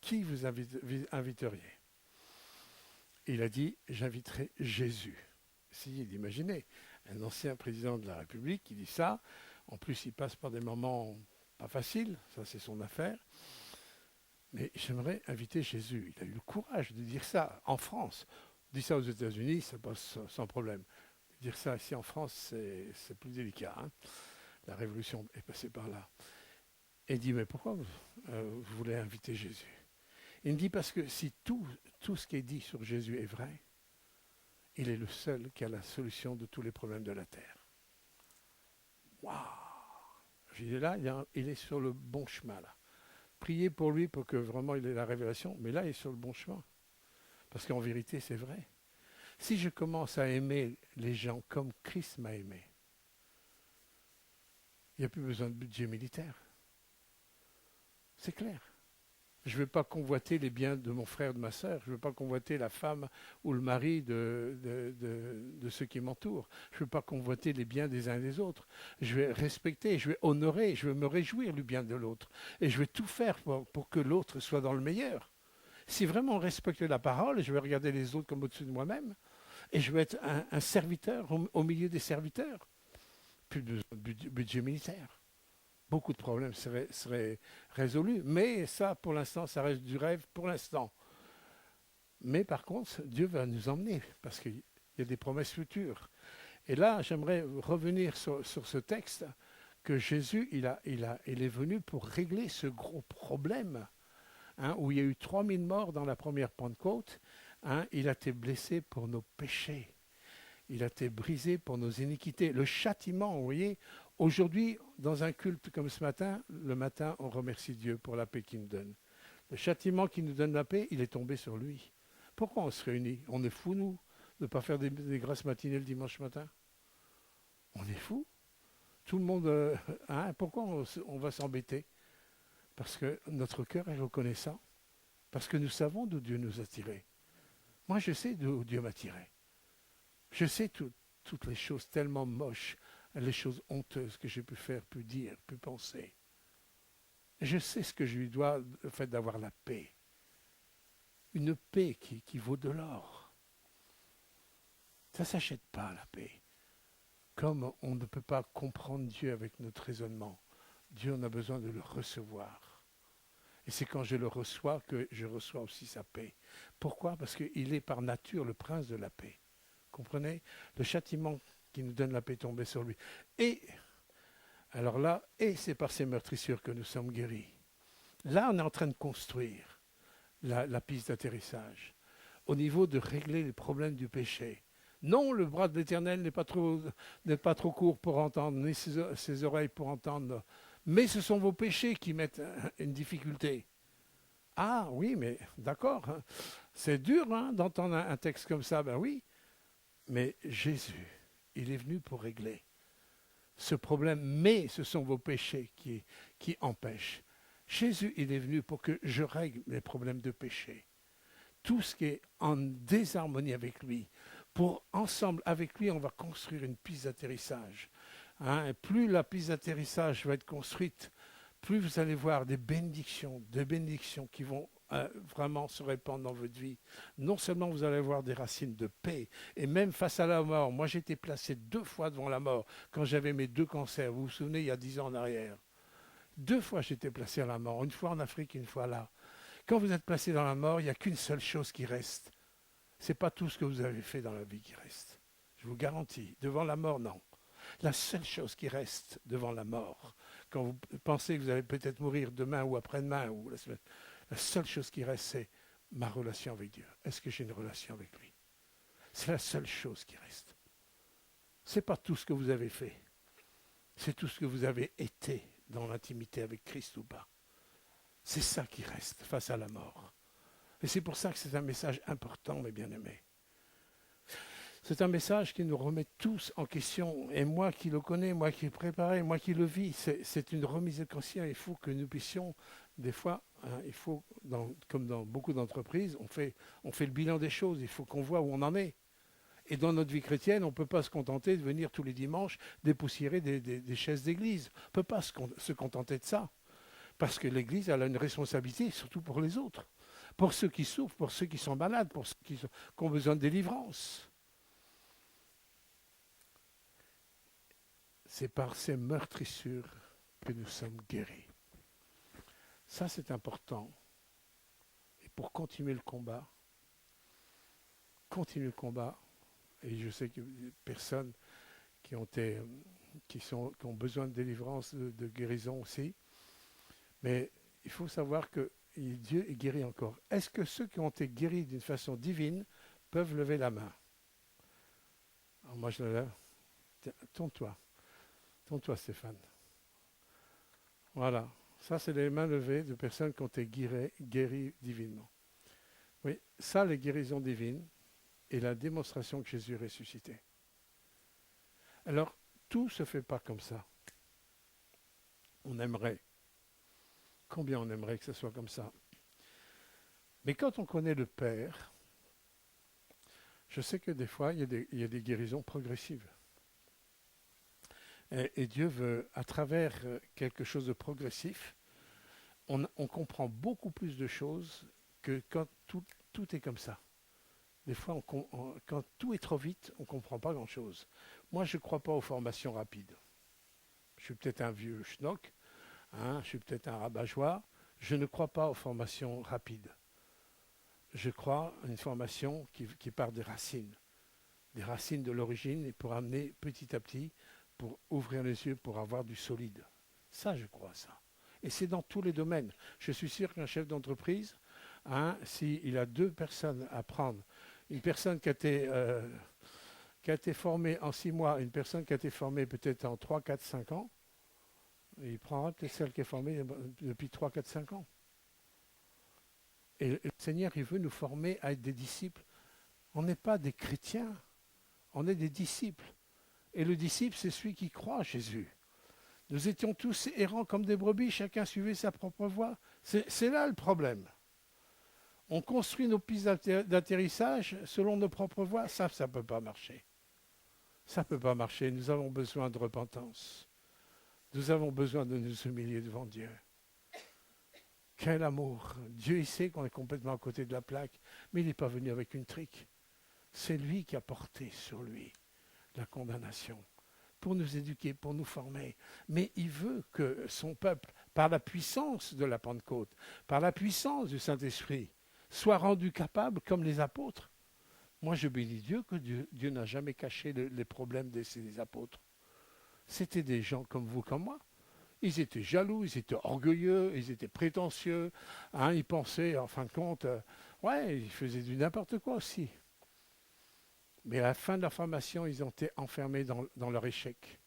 qui vous inviteriez? Il a dit, j'inviterai Jésus. Essayez d'imaginer, un ancien président de la République qui dit ça. En plus, il passe par des moments pas faciles, ça c'est son affaire. Mais j'aimerais inviter Jésus. Il a eu le courage de dire ça en France. On dit ça aux États-Unis, ça passe sans problème. Dire ça ici en France, c'est plus délicat. La révolution est passée par là. Et il dit, mais pourquoi vous voulez inviter Jésus? Il me dit, parce que si tout ce qui est dit sur Jésus est vrai, il est le seul qui a la solution de tous les problèmes de la terre. Waouh! Je dis là, il est sur le bon chemin là. Priez pour lui pour que vraiment il ait la révélation, mais là il est sur le bon chemin. Parce qu'en vérité c'est vrai. Si je commence à aimer les gens comme Christ m'a aimé, il n'y a plus besoin de budget militaire. C'est clair. Je ne veux pas convoiter les biens de mon frère, de ma sœur. Je ne veux pas convoiter la femme ou le mari de ceux qui m'entourent. Je ne veux pas convoiter les biens des uns et des autres. Je vais respecter, je vais honorer, je vais me réjouir du bien de l'autre. Et je vais tout faire pour que l'autre soit dans le meilleur. Si vraiment on respecte la parole, je vais regarder les autres comme au-dessus de moi-même. Et je vais être un serviteur au milieu des serviteurs. Plus de budget militaire. Beaucoup de problèmes seraient résolus. Mais ça, pour l'instant, ça reste du rêve pour l'instant. Mais par contre, Dieu va nous emmener parce qu'il y a des promesses futures. Et là, j'aimerais revenir sur ce texte que Jésus, il est venu pour régler ce gros problème où il y a eu 3000 morts dans la première Pentecôte. Il a été blessé pour nos péchés. Il a été brisé pour nos iniquités. Le châtiment, vous voyez, aujourd'hui, dans un culte comme ce matin, le matin, on remercie Dieu pour la paix qu'il nous donne. Le châtiment qui nous donne la paix, il est tombé sur lui. Pourquoi on se réunit? On est fous, nous, de ne pas faire des grâces matinées le dimanche matin? On est fous. Tout le monde... pourquoi on va s'embêter? Parce que notre cœur est reconnaissant. Parce que nous savons d'où Dieu nous a tirés. Moi, je sais d'où Dieu m'a tiré. Je sais toutes les choses tellement moches, les choses honteuses que j'ai pu faire, pu dire, pu penser. Je sais ce que je lui dois, le fait d'avoir la paix. Une paix qui vaut de l'or. Ça ne s'achète pas, la paix. Comme on ne peut pas comprendre Dieu avec notre raisonnement, Dieu, on a besoin de le recevoir. Et c'est quand je le reçois que je reçois aussi sa paix. Pourquoi? Parce qu'il est par nature le prince de la paix. Comprenez? Le châtiment qui nous donne la paix tombait sur lui. Et, alors là, c'est par ces meurtrissures que nous sommes guéris. Là, on est en train de construire la piste d'atterrissage. Au niveau de régler les problèmes du péché. Non, le bras de l'Éternel n'est pas trop court pour entendre, ni ses oreilles pour entendre. Mais ce sont vos péchés qui mettent une difficulté. Ah oui, mais d'accord. Hein. C'est dur d'entendre un texte comme ça, ben oui. Mais Jésus, il est venu pour régler ce problème. Mais ce sont vos péchés qui empêchent. Jésus, il est venu pour que je règle les problèmes de péché. Tout ce qui est en désharmonie avec lui. Pour ensemble, avec lui, on va construire une piste d'atterrissage. Et plus la piste d'atterrissage va être construite, plus vous allez voir des bénédictions qui vont vraiment se répandre dans votre vie. Non seulement vous allez avoir des racines de paix, et même face à la mort. Moi, j'ai été placé 2 fois devant la mort quand j'avais mes 2 cancers. Vous vous souvenez, il y a 10 ans en arrière. 2 fois, j'étais placé à la mort. Une fois en Afrique, une fois là. Quand vous êtes placé dans la mort, il n'y a qu'une seule chose qui reste. Ce n'est pas tout ce que vous avez fait dans la vie qui reste. Je vous garantis. Devant la mort, non. La seule chose qui reste devant la mort, quand vous pensez que vous allez peut-être mourir demain ou après-demain, ou la semaine, la seule chose qui reste, c'est ma relation avec Dieu. Est-ce que j'ai une relation avec lui? C'est la seule chose qui reste. Ce n'est pas tout ce que vous avez fait. C'est tout ce que vous avez été dans l'intimité avec Christ ou pas. C'est ça qui reste face à la mort. Et c'est pour ça que c'est un message important, mes bien-aimés. C'est un message qui nous remet tous en question. Et moi qui le connais, moi qui le préparais, moi qui le vis, c'est une remise de conscience. Il faut que nous puissions, des fois, il faut, comme dans beaucoup d'entreprises, on fait le bilan des choses. Il faut qu'on voit où on en est. Et dans notre vie chrétienne, on ne peut pas se contenter de venir tous les dimanches dépoussiérer des chaises d'église. On ne peut pas se contenter de ça. Parce que l'église, elle a une responsabilité, surtout pour les autres. Pour ceux qui souffrent, pour ceux qui sont malades, pour ceux qui ont besoin de délivrance. C'est par ces meurtrissures que nous sommes guéris. Ça, c'est important. Et pour continuer le combat, et je sais que des personnes qui ont besoin de délivrance, de guérison aussi, mais il faut savoir que Dieu est guéri encore. Est-ce que ceux qui ont été guéris d'une façon divine peuvent lever la main? Alors moi, je le lève. Tourne-toi. Tourne-toi, Stéphane. Voilà. Ça, c'est les mains levées de personnes qui ont été guéries divinement. Oui, ça, les guérisons divines est la démonstration que Jésus est ressuscité. Alors, tout ne se fait pas comme ça. On aimerait. Combien on aimerait que ce soit comme ça. Mais quand on connaît le Père, je sais que des fois, il y a des guérisons progressives. Et Dieu veut, à travers quelque chose de progressif, on comprend beaucoup plus de choses que quand tout est comme ça. Des fois, quand tout est trop vite, on ne comprend pas grand-chose. Moi, je ne crois pas aux formations rapides. Je suis peut-être un vieux schnock, je suis peut-être un rabat-joie. Je ne crois pas aux formations rapides. Je crois à une formation qui part des racines de l'origine, et pour amener petit à petit, pour ouvrir les yeux, pour avoir du solide. Ça, je crois à ça. Et c'est dans tous les domaines. Je suis sûr qu'un chef d'entreprise, s'il a 2 personnes à prendre, une personne qui a été formée en 6 mois, une personne qui a été formée peut-être en 3, 4, 5 ans, il prendra peut-être celle qui est formée depuis 3, 4, 5 ans. Et le Seigneur, il veut nous former à être des disciples. On n'est pas des chrétiens, on est des disciples. Et le disciple, c'est celui qui croit à Jésus. Nous étions tous errants comme des brebis, chacun suivait sa propre voie. C'est là le problème. On construit nos pistes d'atterrissage selon nos propres voies. Ça ne peut pas marcher. Ça ne peut pas marcher. Nous avons besoin de repentance. Nous avons besoin de nous humilier devant Dieu. Quel amour. Dieu, il sait qu'on est complètement à côté de la plaque, mais il n'est pas venu avec une trique. C'est lui qui a porté sur lui la condamnation pour nous éduquer, pour nous former. Mais il veut que son peuple, par la puissance de la Pentecôte, par la puissance du Saint-Esprit, soit rendu capable comme les apôtres. Moi, je bénis Dieu que Dieu n'a jamais caché les problèmes de ses apôtres. C'était des gens comme vous, comme moi. Ils étaient jaloux, ils étaient orgueilleux, ils étaient prétentieux. Hein, ils pensaient, en fin de compte, ouais, ils faisaient du n'importe quoi aussi. Mais à la fin de leur formation, ils ont été enfermés dans leur échec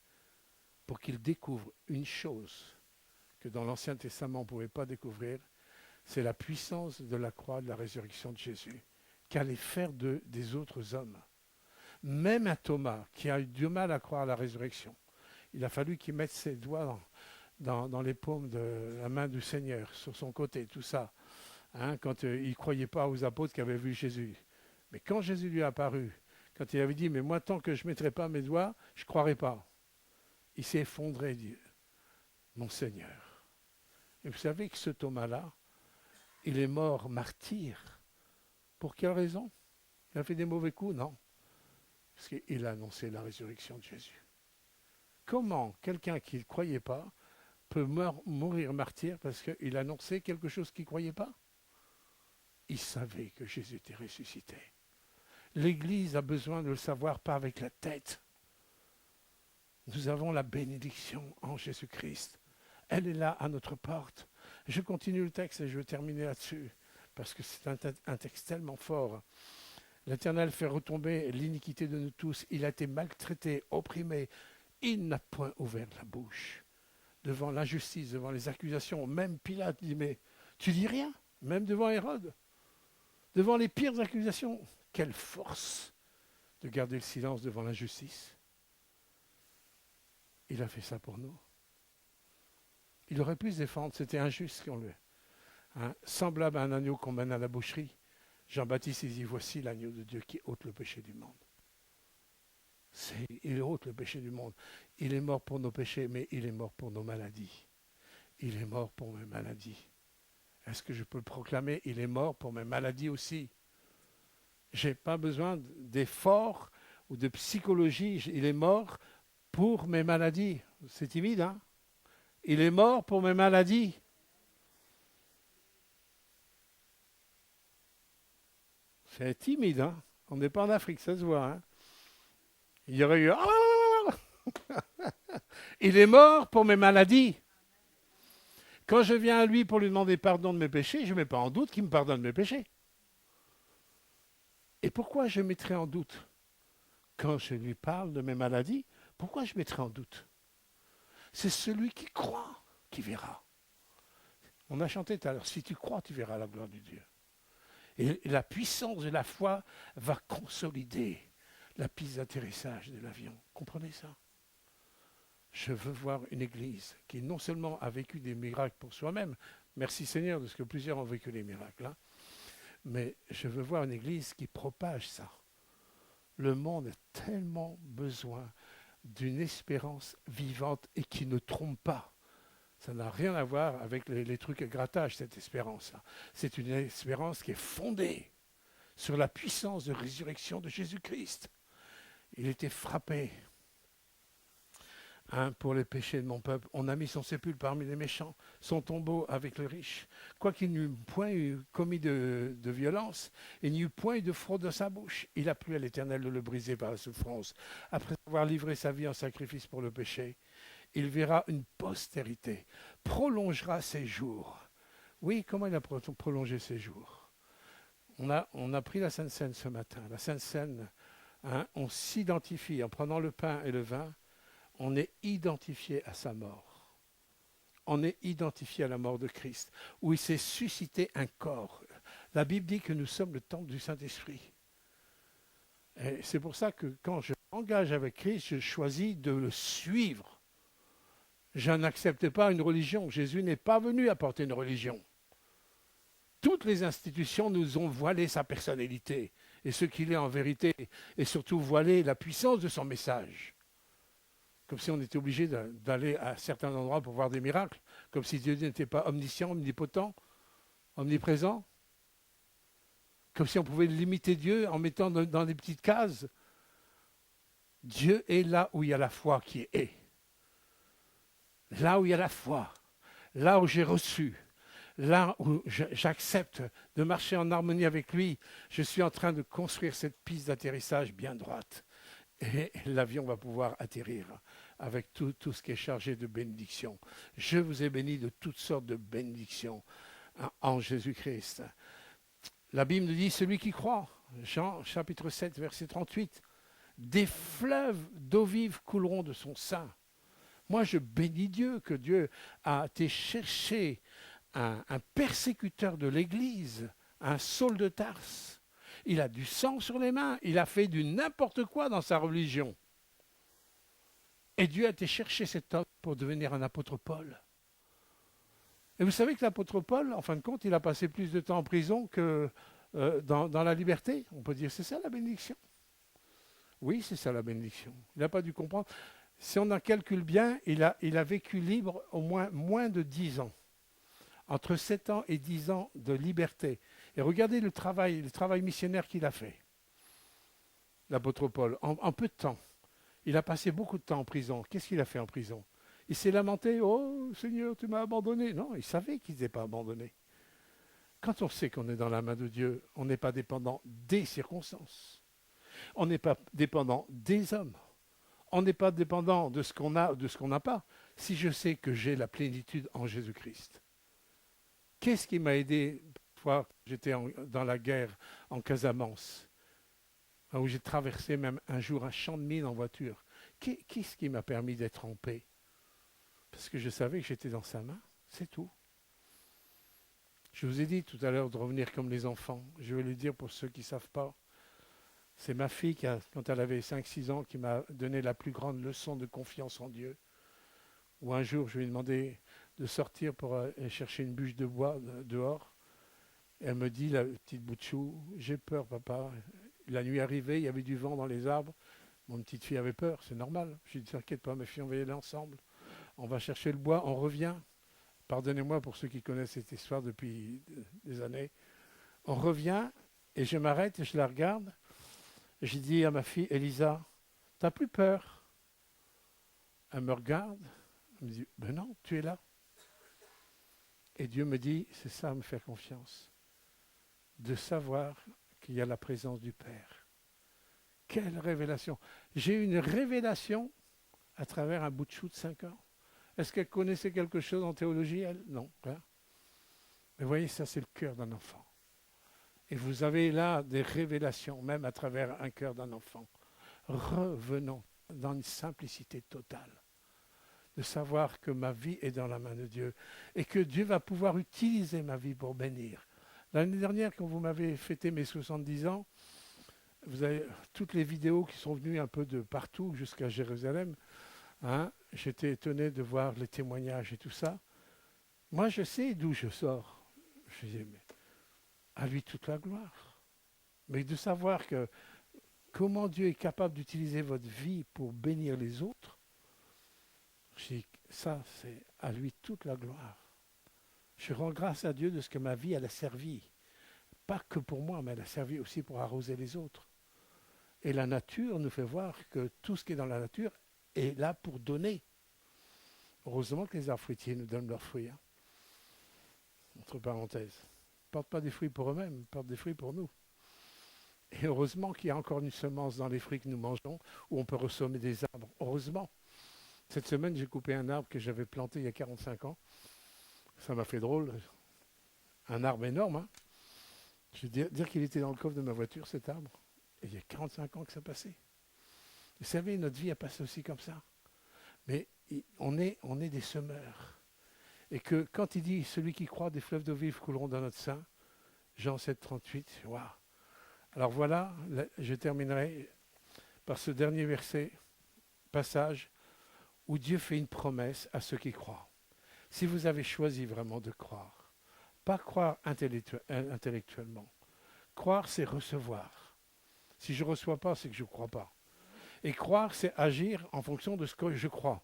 pour qu'ils découvrent une chose que dans l'Ancien Testament on ne pouvait pas découvrir, c'est la puissance de la croix, de la résurrection de Jésus, qu'allait faire des autres hommes. Même un Thomas, qui a eu du mal à croire à la résurrection, il a fallu qu'il mette ses doigts dans les paumes de la main du Seigneur, sur son côté, tout ça, hein, quand il ne croyait pas aux apôtres qui avaient vu Jésus. Mais quand Jésus lui est apparu, quand il avait dit, mais moi, tant que je ne mettrai pas mes doigts, je ne croirai pas. Il s'est effondré, dit, mon Seigneur. Et vous savez que ce Thomas-là, il est mort martyr. Pour quelle raison? Il a fait des mauvais coups? Non. Parce qu'il a annoncé la résurrection de Jésus. Comment quelqu'un qui ne croyait pas peut mourir martyr parce qu'il annonçait quelque chose qu'il ne croyait pas? Il savait que Jésus était ressuscité. L'Église a besoin de le savoir, pas avec la tête. Nous avons la bénédiction en Jésus-Christ. Elle est là à notre porte. Je continue le texte et je vais terminer là-dessus, parce que c'est un texte tellement fort. L'Éternel fait retomber l'iniquité de nous tous. Il a été maltraité, opprimé. Il n'a point ouvert la bouche. Devant l'injustice, devant les accusations, même Pilate dit, mais tu dis rien, même devant Hérode. Devant les pires accusations, quelle force de garder le silence devant l'injustice. Il a fait ça pour nous. Il aurait pu se défendre, c'était injuste qu'on lui. Hein, semblable à un agneau qu'on mène à la boucherie. Jean-Baptiste il dit, voici l'agneau de Dieu qui ôte le péché du monde. Il ôte le péché du monde. Il est mort pour nos péchés, mais il est mort pour nos maladies. Il est mort pour mes maladies. Est-ce que je peux le proclamer? Il est mort pour mes maladies aussi. Je n'ai pas besoin d'efforts ou de psychologie. Il est mort pour mes maladies. C'est timide, hein? Il est mort pour mes maladies. C'est timide, hein? On n'est pas en Afrique, ça se voit, hein? Il y aurait eu... Il est mort pour mes maladies. Quand je viens à lui pour lui demander pardon de mes péchés, je ne mets pas en doute qu'il me pardonne mes péchés. Et pourquoi je mettrais en doute? Quand je lui parle de mes maladies, pourquoi je mettrais en doute? C'est celui qui croit qui verra. On a chanté tout à l'heure, si tu crois, tu verras la gloire de Dieu. Et la puissance de la foi va consolider la piste d'atterrissage de l'avion. Comprenez ça? Je veux voir une église qui non seulement a vécu des miracles pour soi-même, merci Seigneur, parce que plusieurs ont vécu les miracles, hein, mais je veux voir une église qui propage ça. Le monde a tellement besoin d'une espérance vivante et qui ne trompe pas. Ça n'a rien à voir avec les trucs à grattage, cette espérance-là. C'est une espérance qui est fondée sur la puissance de résurrection de Jésus-Christ. Il était frappé pour les péchés de mon peuple. On a mis son sépulcre parmi les méchants, son tombeau avec le riche. Quoiqu'il n'eût point commis de violence, il n'y eut point de fraude dans sa bouche. Il a plu à l'Éternel de le briser par la souffrance. Après avoir livré sa vie en sacrifice pour le péché, il verra une postérité, prolongera ses jours. Oui, comment il a prolongé ses jours? On a pris la Sainte Seine ce matin. La Sainte Seine, hein, on s'identifie en prenant le pain et le vin. On est identifié à sa mort. On est identifié à la mort de Christ, où il s'est suscité un corps. La Bible dit que nous sommes le temple du Saint-Esprit. Et c'est pour ça que quand je m'engage avec Christ, je choisis de le suivre. Je n'accepte pas une religion. Jésus n'est pas venu apporter une religion. Toutes les institutions nous ont voilé sa personnalité et ce qu'il est en vérité, et surtout voilé la puissance de son message. Comme si on était obligé d'aller à certains endroits pour voir des miracles, comme si Dieu n'était pas omniscient, omnipotent. omniprésent. Comme si on pouvait limiter Dieu en mettant dans des petites cases. Dieu est là où il y a la foi qui est. Là où il y a la foi. Là où j'ai reçu. Là où j'accepte de marcher en harmonie avec lui. Je suis en train de construire cette piste d'atterrissage bien droite. Et l'avion va pouvoir atterrir avec tout ce qui est chargé de bénédictions. Je vous ai béni de toutes sortes de bénédictions en Jésus-Christ. La Bible nous dit, celui qui croit, Jean chapitre 7, verset 38, des fleuves d'eau vive couleront de son sein. Moi, je bénis Dieu, que Dieu a été chercher un persécuteur de l'Église, un Saul de Tarse. Il a du sang sur les mains, il a fait du n'importe quoi dans sa religion. Et Dieu a été chercher cet homme pour devenir un apôtre Paul. Et vous savez que l'apôtre Paul, en fin de compte, il a passé plus de temps en prison que dans la liberté. On peut dire, c'est ça la bénédiction. Oui, c'est ça la bénédiction. Il n'a pas dû comprendre. Si on en calcule bien, il a vécu libre au moins de 10 ans. Entre 7 ans et 10 ans de liberté. Et regardez le travail missionnaire qu'il a fait, l'apôtre Paul, en peu de temps. Il a passé beaucoup de temps en prison. Qu'est-ce qu'il a fait en prison? Il s'est lamenté, oh Seigneur, tu m'as abandonné. Non, il savait qu'il n'était pas abandonné. Quand on sait qu'on est dans la main de Dieu, on n'est pas dépendant des circonstances. On n'est pas dépendant des hommes. On n'est pas dépendant de ce qu'on a, de ce qu'on n'a pas. Si je sais que j'ai la plénitude en Jésus-Christ. Qu'est-ce qui m'a aidé, fois j'étais dans la guerre en Casamance, où j'ai traversé même un jour un champ de mines en voiture. Qu'est-ce qui m'a permis d'être en paix? Parce que je savais que j'étais dans sa main, c'est tout. Je vous ai dit tout à l'heure de revenir comme les enfants. Je vais le dire pour ceux qui ne savent pas. C'est ma fille, quand elle avait 5-6 ans, qui m'a donné la plus grande leçon de confiance en Dieu. Où un jour, je lui ai demandé de sortir pour aller chercher une bûche de bois dehors. Et elle me dit, la petite bout de chou, j'ai peur, papa. La nuit arrivée, il y avait du vent dans les arbres. Mon petite fille avait peur, c'est normal. Je lui ai dit, t'inquiète pas, mes filles, on va y aller ensemble. On va chercher le bois, on revient. Pardonnez-moi pour ceux qui connaissent cette histoire depuis des années. On revient et je m'arrête et je la regarde. J'ai dit à ma fille, Elisa, t'as plus peur? Elle me regarde, elle me dit, ben non, tu es là. Et Dieu me dit, c'est ça, me faire confiance. De savoir qu'il y a la présence du Père. Quelle révélation! J'ai eu une révélation à travers un bout de chou de 5 ans. Est-ce qu'elle connaissait quelque chose en théologie, elle? Non. Hein? Mais voyez, ça c'est le cœur d'un enfant. Et vous avez là des révélations, même à travers un cœur d'un enfant. Revenons dans une simplicité totale. De savoir que ma vie est dans la main de Dieu. Et que Dieu va pouvoir utiliser ma vie pour bénir. L'année dernière, quand vous m'avez fêté mes 70 ans, vous avez toutes les vidéos qui sont venues un peu de partout jusqu'à Jérusalem. Hein, j'étais étonné de voir les témoignages et tout ça. Moi, je sais d'où je sors. Je dis, mais à lui toute la gloire. Mais de savoir que comment Dieu est capable d'utiliser votre vie pour bénir les autres, je dis, ça, c'est à lui toute la gloire. Je rends grâce à Dieu de ce que ma vie, elle a servi. Pas que pour moi, mais elle a servi aussi pour arroser les autres. Et la nature nous fait voir que tout ce qui est dans la nature est là pour donner. Heureusement que les arbres fruitiers nous donnent leurs fruits. Hein. Entre parenthèses. Ils ne portent pas des fruits pour eux-mêmes, ils portent des fruits pour nous. Et heureusement qu'il y a encore une semence dans les fruits que nous mangeons, où on peut ressommer des arbres. Heureusement. Cette semaine, j'ai coupé un arbre que j'avais planté il y a 45 ans. Ça m'a fait drôle. Un arbre énorme. Hein. Je veux dire qu'il était dans le coffre de ma voiture, cet arbre. Et il y a 45 ans que ça passait. Vous savez, notre vie a passé aussi comme ça. Mais on est des semeurs. Et que quand il dit, celui qui croit, des fleuves d'eau vive couleront dans notre sein, Jean 7, 38, waouh. Alors voilà, je terminerai par ce dernier passage, où Dieu fait une promesse à ceux qui croient. Si vous avez choisi vraiment de croire, pas croire intellectuellement, croire c'est recevoir. Si je ne reçois pas, c'est que je ne crois pas. Et croire, c'est agir en fonction de ce que je crois.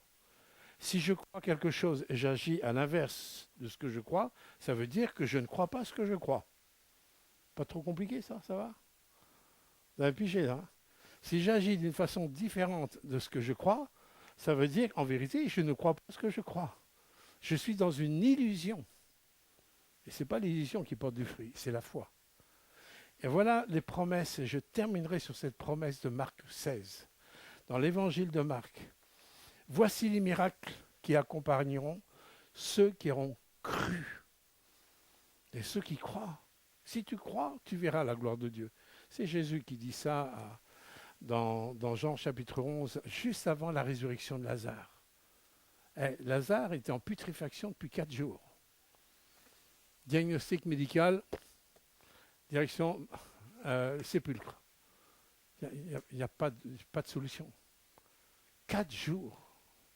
Si je crois quelque chose et j'agis à l'inverse de ce que je crois, ça veut dire que je ne crois pas ce que je crois. Pas trop compliqué ça va? Vous avez pigé là, hein? Si j'agis d'une façon différente de ce que je crois, ça veut dire qu'en vérité, je ne crois pas ce que je crois. Je suis dans une illusion. Et ce n'est pas l'illusion qui porte du fruit, c'est la foi. Et voilà les promesses, et je terminerai sur cette promesse de Marc 16. Dans l'évangile de Marc, voici les miracles qui accompagneront ceux qui auront cru. Et ceux qui croient. Si tu crois, tu verras la gloire de Dieu. C'est Jésus qui dit ça dans Jean chapitre 11, juste avant la résurrection de Lazare. Lazare était en putréfaction depuis 4 jours. Diagnostic médical, direction sépulcre. Il n'y a pas de solution. 4 jours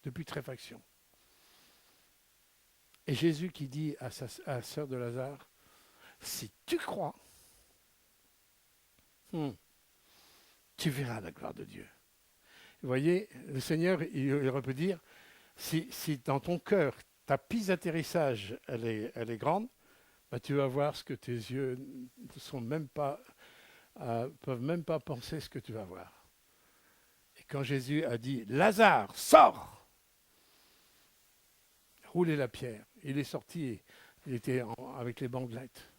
de putréfaction. Et Jésus qui dit à la sœur de Lazare, si tu crois, tu verras la gloire de Dieu. Vous voyez, le Seigneur, il aurait pu dire, si dans ton cœur, ta piste d'atterrissage, elle est grande, bah, tu vas voir ce que tes yeux ne peuvent même pas penser ce que tu vas voir. Et quand Jésus a dit, Lazare, sors! Roulez la pierre. Il est sorti, il était avec les bandelettes.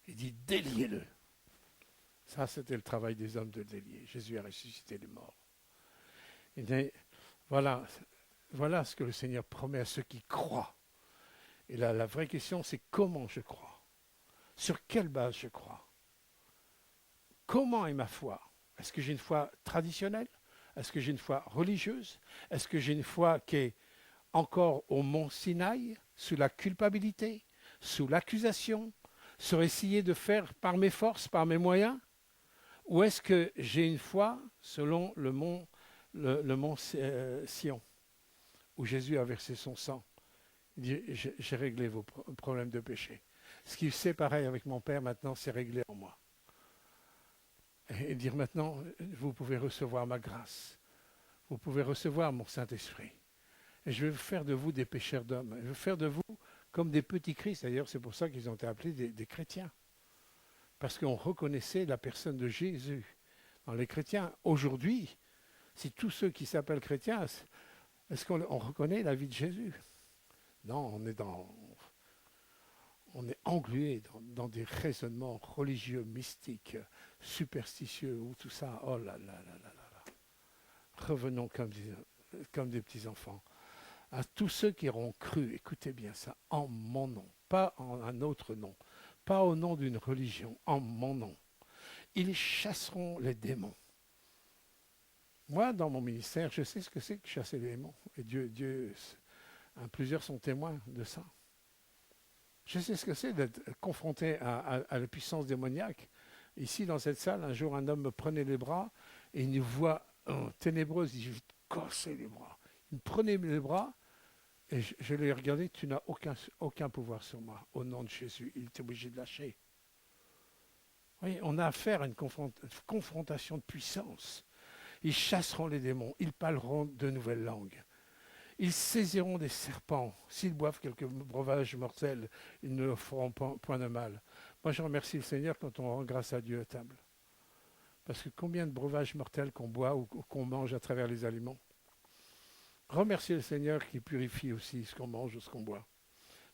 Il dit, déliez-le. Ça, c'était le travail des hommes de délier. Jésus a ressuscité les morts. Et dit, voilà ce que le Seigneur promet à ceux qui croient. Et là, la vraie question, c'est comment je crois? Sur quelle base je crois? Comment est ma foi? Est-ce que j'ai une foi traditionnelle? Est-ce que j'ai une foi religieuse? Est-ce que j'ai une foi qui est encore au mont Sinaï, sous la culpabilité, sous l'accusation, sur essayer de faire par mes forces, par mes moyens? Ou est-ce que j'ai une foi selon le mont Sion, où Jésus a versé son sang? Il dit, j'ai réglé vos problèmes de péché. Ce qui c'est pareil avec mon Père, maintenant, c'est réglé en moi. Et dire maintenant, vous pouvez recevoir ma grâce. Vous pouvez recevoir mon Saint-Esprit. Et je vais faire de vous des pécheurs d'hommes. Je vais faire de vous comme des petits Christ. D'ailleurs, c'est pour ça qu'ils ont été appelés des chrétiens. Parce qu'on reconnaissait la personne de Jésus. Dans les chrétiens, aujourd'hui, si tous ceux qui s'appellent chrétiens, est-ce qu'on reconnaît la vie de Jésus? Non, on est englué dans des raisonnements religieux, mystiques, superstitieux, ou tout ça. Oh là là là là là. Revenons comme des petits enfants. À tous ceux qui auront cru, écoutez bien ça, en mon nom, pas en un autre nom, pas au nom d'une religion, en mon nom. Ils chasseront les démons. Moi, dans mon ministère, je sais ce que c'est que chasser les démons. Et Dieu, plusieurs sont témoins de ça. Je sais ce que c'est d'être confronté à la puissance démoniaque. Ici, dans cette salle, un jour, un homme me prenait les bras et une voix ténébreuse, il dit, je vais te casser les bras. Il me prenait les bras et je lui ai regardé, tu n'as aucun pouvoir sur moi. Au nom de Jésus, il était obligé de lâcher. Oui, on a affaire à une confrontation de puissance. Ils chasseront les démons, ils parleront de nouvelles langues. Ils saisiront des serpents. S'ils boivent quelques breuvages mortels, ils ne leur feront point de mal. Moi, je remercie le Seigneur quand on rend grâce à Dieu à table. Parce que combien de breuvages mortels qu'on boit ou qu'on mange à travers les aliments. Remerciez le Seigneur qui purifie aussi ce qu'on mange ou ce qu'on boit.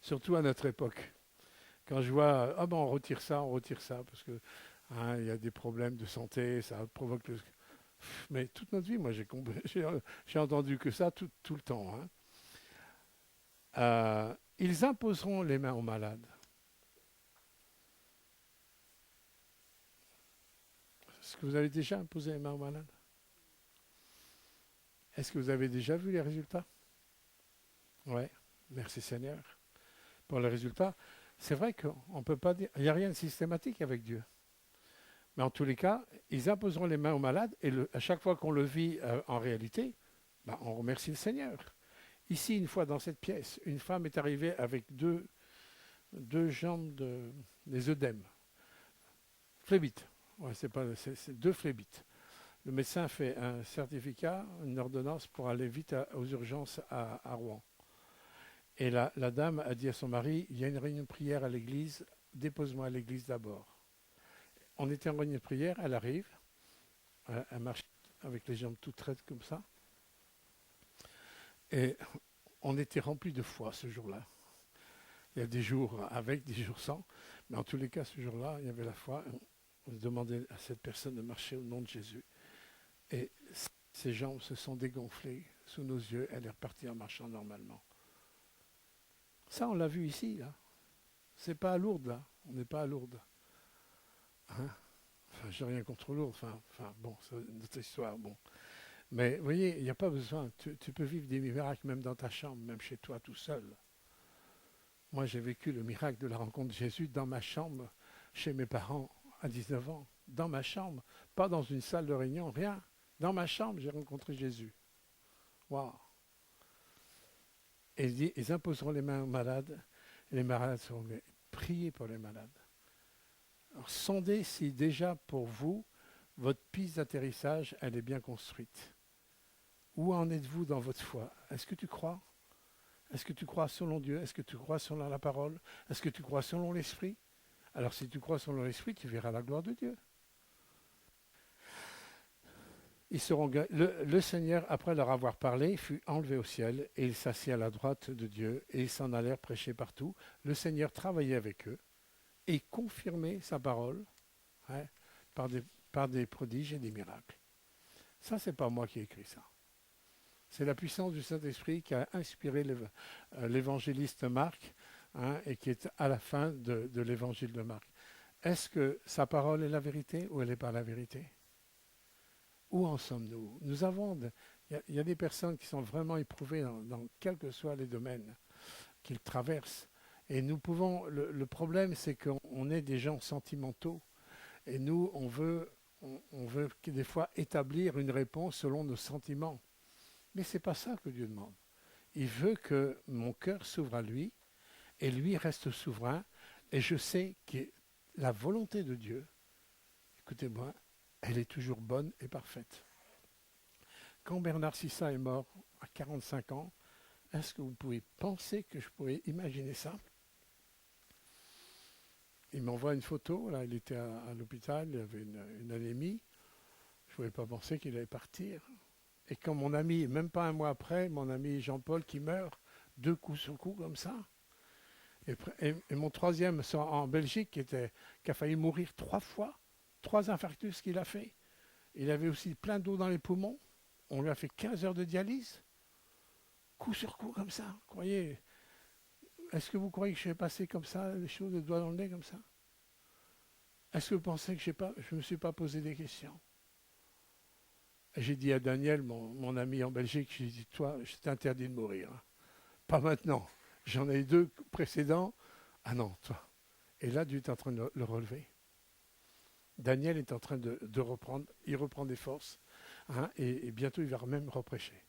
Surtout à notre époque. Quand je vois, on retire ça, parce que il y a des problèmes de santé, ça provoque le... Mais toute notre vie, moi, j'ai entendu que ça tout le temps. Ils imposeront les mains aux malades. Est-ce que vous avez déjà imposé les mains aux malades? Est-ce que vous avez déjà vu les résultats? Oui, merci Seigneur. Pour les résultats, c'est vrai qu'on ne peut pas dire, il n'y a rien de systématique avec Dieu. Mais en tous les cas, ils imposeront les mains aux malades et à chaque fois qu'on le vit en réalité, on remercie le Seigneur. Ici, une fois dans cette pièce, une femme est arrivée avec deux jambes des œdèmes. Phlébites. Ouais, c'est 2 phlébites. Le médecin fait un certificat, une ordonnance pour aller vite aux urgences à Rouen. Et la dame a dit à son mari, il y a une réunion de prière à l'église, dépose-moi à l'église d'abord. On était en réunion de prière, elle arrive, elle marche avec les jambes toutes raides comme ça. Et on était remplis de foi ce jour-là. Il y a des jours avec, des jours sans, mais en tous les cas, ce jour-là, il y avait la foi. On demandait à cette personne de marcher au nom de Jésus. Et ses jambes se sont dégonflées sous nos yeux, elle est repartie en marchant normalement. Ça, on l'a vu ici, là. C'est pas à Lourdes, là. On n'est pas à Lourdes. Hein, enfin, j'ai rien contre Lourdes. Enfin, bon, c'est notre histoire. Bon. Mais vous voyez, il n'y a pas besoin. Tu peux vivre des miracles même dans ta chambre, même chez toi, tout seul. Moi, j'ai vécu le miracle de la rencontre de Jésus dans ma chambre, chez mes parents, à 19 ans. Dans ma chambre. Pas dans une salle de réunion, rien. Dans ma chambre, j'ai rencontré Jésus. Waouh! Et il dit, ils imposeront les mains aux malades, et les malades seront guéris. Priez pour les malades. Alors, sondez si déjà pour vous, votre piste d'atterrissage, elle est bien construite. Où en êtes-vous dans votre foi? Est-ce que tu crois? Est-ce que tu crois selon Dieu? Est-ce que tu crois selon la parole? Est-ce que tu crois selon l'Esprit? Alors si tu crois selon l'Esprit, tu verras la gloire de Dieu. Le Seigneur, après leur avoir parlé, fut enlevé au ciel et il s'assit à la droite de Dieu et ils s'en allèrent prêcher partout. Le Seigneur travaillait avec eux et confirmait sa parole, hein, par des prodiges et des miracles. Ça, c'est pas moi qui ai écrit ça. C'est la puissance du Saint-Esprit qui a inspiré l'évangéliste Marc, hein, et qui est à la fin de l'évangile de Marc. Est-ce que sa parole est la vérité ou elle n'est pas la vérité? Où en sommes-nous? Il y a des personnes qui sont vraiment éprouvées dans quels que soient les domaines qu'ils traversent. Et nous pouvons, le problème, c'est qu'on est des gens sentimentaux. Et nous, on veut des fois établir une réponse selon nos sentiments. Mais ce n'est pas ça que Dieu demande. Il veut que mon cœur s'ouvre à lui et lui reste souverain. Et je sais que la volonté de Dieu, écoutez-moi, elle est toujours bonne et parfaite. Quand Bernard Sissa est mort à 45 ans, est-ce que vous pouvez penser que je pourrais imaginer ça? Il m'envoie une photo, là il était à l'hôpital, il avait une anémie. Je ne pouvais pas penser qu'il allait partir. Et quand mon ami, même pas un mois après, mon ami Jean-Paul qui meurt, 2 coups sur coup comme ça. Et mon troisième en Belgique qui a failli mourir 3 fois, 3 infarctus qu'il a fait. Il avait aussi plein d'eau dans les poumons. On lui a fait 15 heures de dialyse. Coup sur coup comme ça. Croyez. Est-ce que vous croyez que je vais passer comme ça, les choses, les doigts dans le nez comme ça? Est-ce que vous pensez que je ne me suis pas posé des questions? Et j'ai dit à Daniel, mon ami en Belgique, j'ai dit, toi, je t'interdis de mourir. Hein. Pas maintenant. J'en ai eu 2 précédents. Ah non, toi. Et là, Dieu est en train de le relever. Daniel est en train de reprendre, il reprend des forces, hein, et bientôt il va même reprêcher.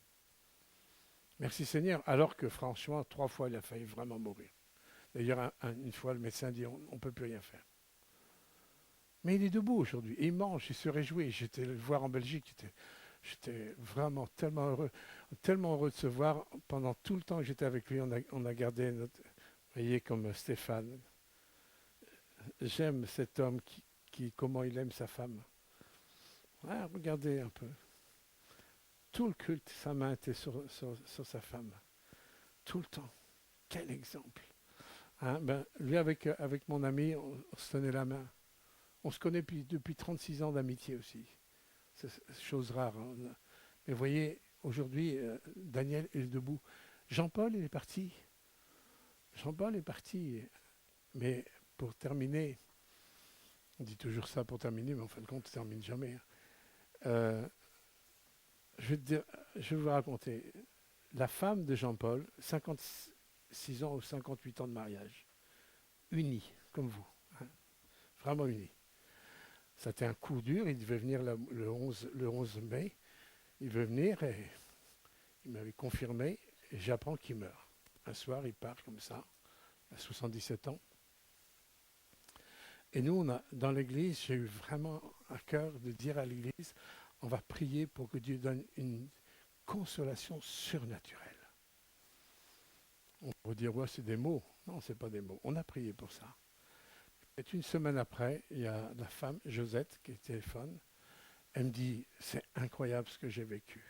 Merci Seigneur, alors que franchement, 3 fois il a failli vraiment mourir. D'ailleurs, une fois le médecin dit on ne peut plus rien faire. Mais il est debout aujourd'hui, il mange, il se réjouit. J'étais le voir en Belgique, j'étais vraiment tellement heureux de se voir. Pendant tout le temps que j'étais avec lui, on a gardé vous voyez, comme Stéphane. J'aime cet homme comment il aime sa femme. Ouais, regardez un peu. Tout le culte, sa main était sur sa femme. Tout le temps. Quel exemple. Hein, lui, avec mon ami, on se tenait la main. On se connaît depuis 36 ans d'amitié aussi. C'est chose rare. Hein. Mais vous voyez, aujourd'hui, Daniel est debout. Jean-Paul, il est parti. Jean-Paul est parti. Mais pour terminer, on dit toujours ça pour terminer, mais en fin de compte, on ne termine jamais. Je vais vous raconter. La femme de Jean-Paul, 56 ans ou 58 ans de mariage, unie, comme vous, hein, vraiment unie. C'était un coup dur, il devait venir le 11 mai, il veut venir et il m'avait confirmé, et j'apprends qu'il meurt. Un soir, il part comme ça, à 77 ans. Et nous, dans l'église, j'ai eu vraiment à cœur de dire à l'église, On va prier pour que Dieu donne une consolation surnaturelle. On peut dire, ouais, c'est des mots. Non, ce n'est pas des mots. On a prié pour ça. Et une semaine après, il y a la femme, Josette, qui téléphone. Elle me dit, c'est incroyable ce que j'ai vécu.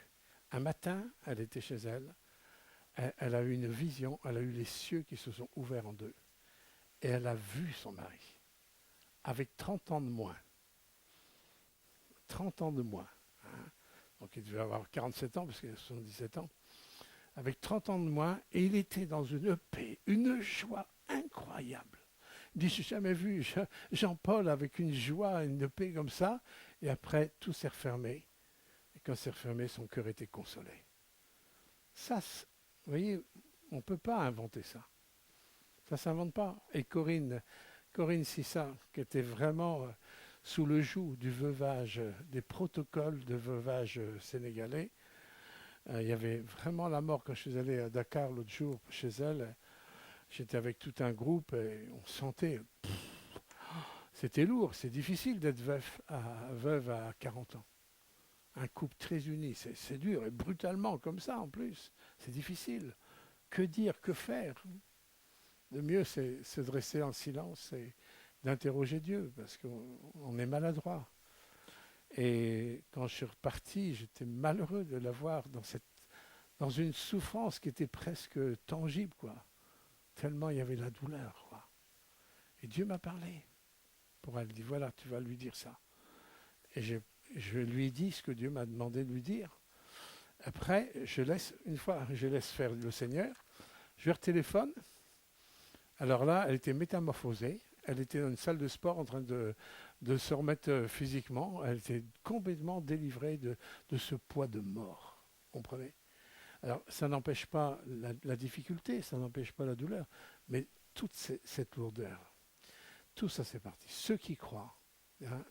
Un matin, elle était chez elle. Elle a eu une vision. Elle a eu les cieux qui se sont ouverts en deux. Et elle a vu son mari. Avec 30 ans de moins. 30 ans de moins. Hein. Donc il devait avoir 47 ans, parce qu'il a 77 ans. Avec 30 ans de moins, et il était dans une paix, une joie incroyable. Il dit, je n'ai jamais vu Jean-Paul avec une joie, une paix comme ça. Et après, tout s'est refermé. Et quand c'est refermé, son cœur était consolé. Ça, vous voyez, on ne peut pas inventer ça. Ça ne s'invente pas. Et Corinne Sissa, qui était vraiment sous le joug du veuvage, des protocoles de veuvage sénégalais, il y avait vraiment la mort. Quand je suis allé à Dakar l'autre jour chez elle, j'étais avec tout un groupe et on sentait... C'était lourd, c'est difficile d'être veuve à 40 ans. Un couple très uni, c'est dur, et brutalement comme ça en plus. C'est difficile. Que dire, que faire? Le mieux, c'est se dresser en silence et d'interroger Dieu, parce qu'on est maladroit. Et quand je suis reparti, j'étais malheureux de la voir dans une souffrance qui était presque tangible, quoi. Tellement il y avait la douleur, quoi. Et Dieu m'a parlé. Pour elle, dit, voilà, tu vas lui dire ça. Et je lui ai dit ce que Dieu m'a demandé de lui dire. Après, je laisse faire le Seigneur. Je lui retéléphone. Alors là, elle était métamorphosée. Elle était dans une salle de sport en train de se remettre physiquement. Elle était complètement délivrée de ce poids de mort. Vous comprenez? Alors, ça n'empêche pas la difficulté, ça n'empêche pas la douleur, mais toute cette lourdeur, tout ça c'est parti. Ceux qui croient, hein,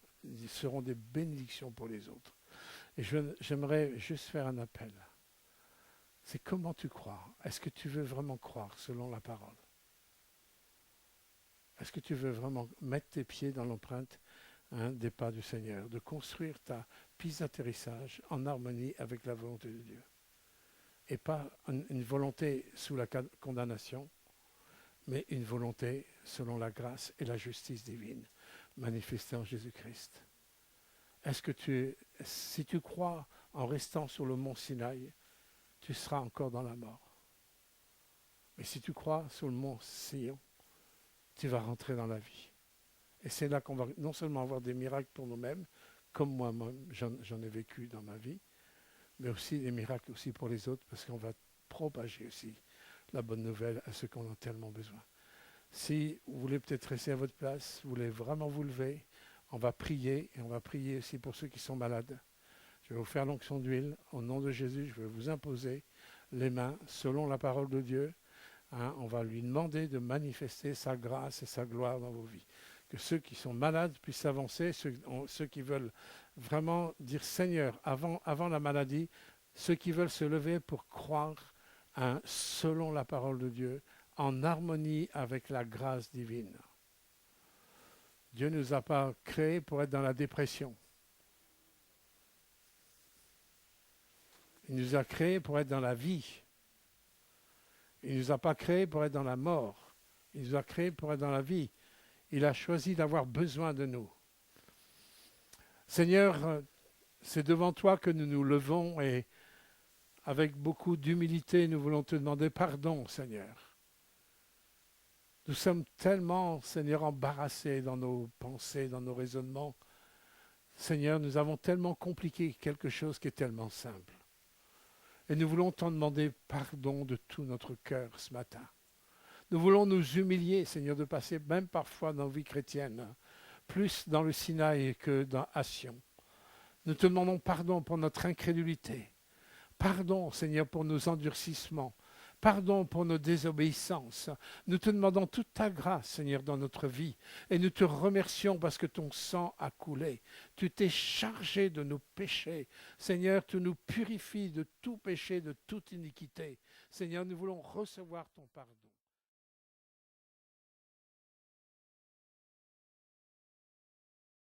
seront des bénédictions pour les autres. Et j'aimerais juste faire un appel. C'est comment tu crois. Est-ce que tu veux vraiment croire selon la parole? Est-ce que tu veux vraiment mettre tes pieds dans l'empreinte, hein, des pas du Seigneur, de construire ta piste d'atterrissage en harmonie avec la volonté de Dieu? Et pas une volonté sous la condamnation, mais une volonté selon la grâce et la justice divine manifestée en Jésus-Christ. Est-ce que si tu crois en restant sur le mont Sinaï, tu seras encore dans la mort. Mais si tu crois sur le mont Sion, tu vas rentrer dans la vie. Et c'est là qu'on va non seulement avoir des miracles pour nous-mêmes, comme moi-même j'en ai vécu dans ma vie, mais aussi des miracles aussi pour les autres, parce qu'on va propager aussi la bonne nouvelle à ceux qui en ont tellement besoin. Si vous voulez peut-être rester à votre place, vous voulez vraiment vous lever, on va prier, et on va prier aussi pour ceux qui sont malades. Je vais vous faire l'onction d'huile. Au nom de Jésus, je vais vous imposer les mains selon la parole de Dieu. Hein, on va lui demander de manifester sa grâce et sa gloire dans vos vies. Que ceux qui sont malades puissent avancer, ceux qui veulent vraiment dire Seigneur, avant la maladie, ceux qui veulent se lever pour croire, hein, selon la parole de Dieu, en harmonie avec la grâce divine. Dieu ne nous a pas créés pour être dans la dépression. Il nous a créés pour être dans la vie. Il ne nous a pas créés pour être dans la mort. Il nous a créés pour être dans la vie. Il a choisi d'avoir besoin de nous. Seigneur, c'est devant toi que nous nous levons et avec beaucoup d'humilité, nous voulons te demander pardon, Seigneur. Nous sommes tellement, Seigneur, embarrassés dans nos pensées, dans nos raisonnements. Seigneur, nous avons tellement compliqué quelque chose qui est tellement simple. Et nous voulons t'en demander pardon de tout notre cœur ce matin. Nous voulons nous humilier, Seigneur, de passer même parfois dans nos vies chrétiennes, plus dans le Sinaï que dans Sion. Nous te demandons pardon pour notre incrédulité. Pardon, Seigneur, pour nos endurcissements. Pardon pour nos désobéissances. Nous te demandons toute ta grâce, Seigneur, dans notre vie. Et nous te remercions parce que ton sang a coulé. Tu t'es chargé de nos péchés. Seigneur, tu nous purifies de tout péché, de toute iniquité. Seigneur, nous voulons recevoir ton pardon.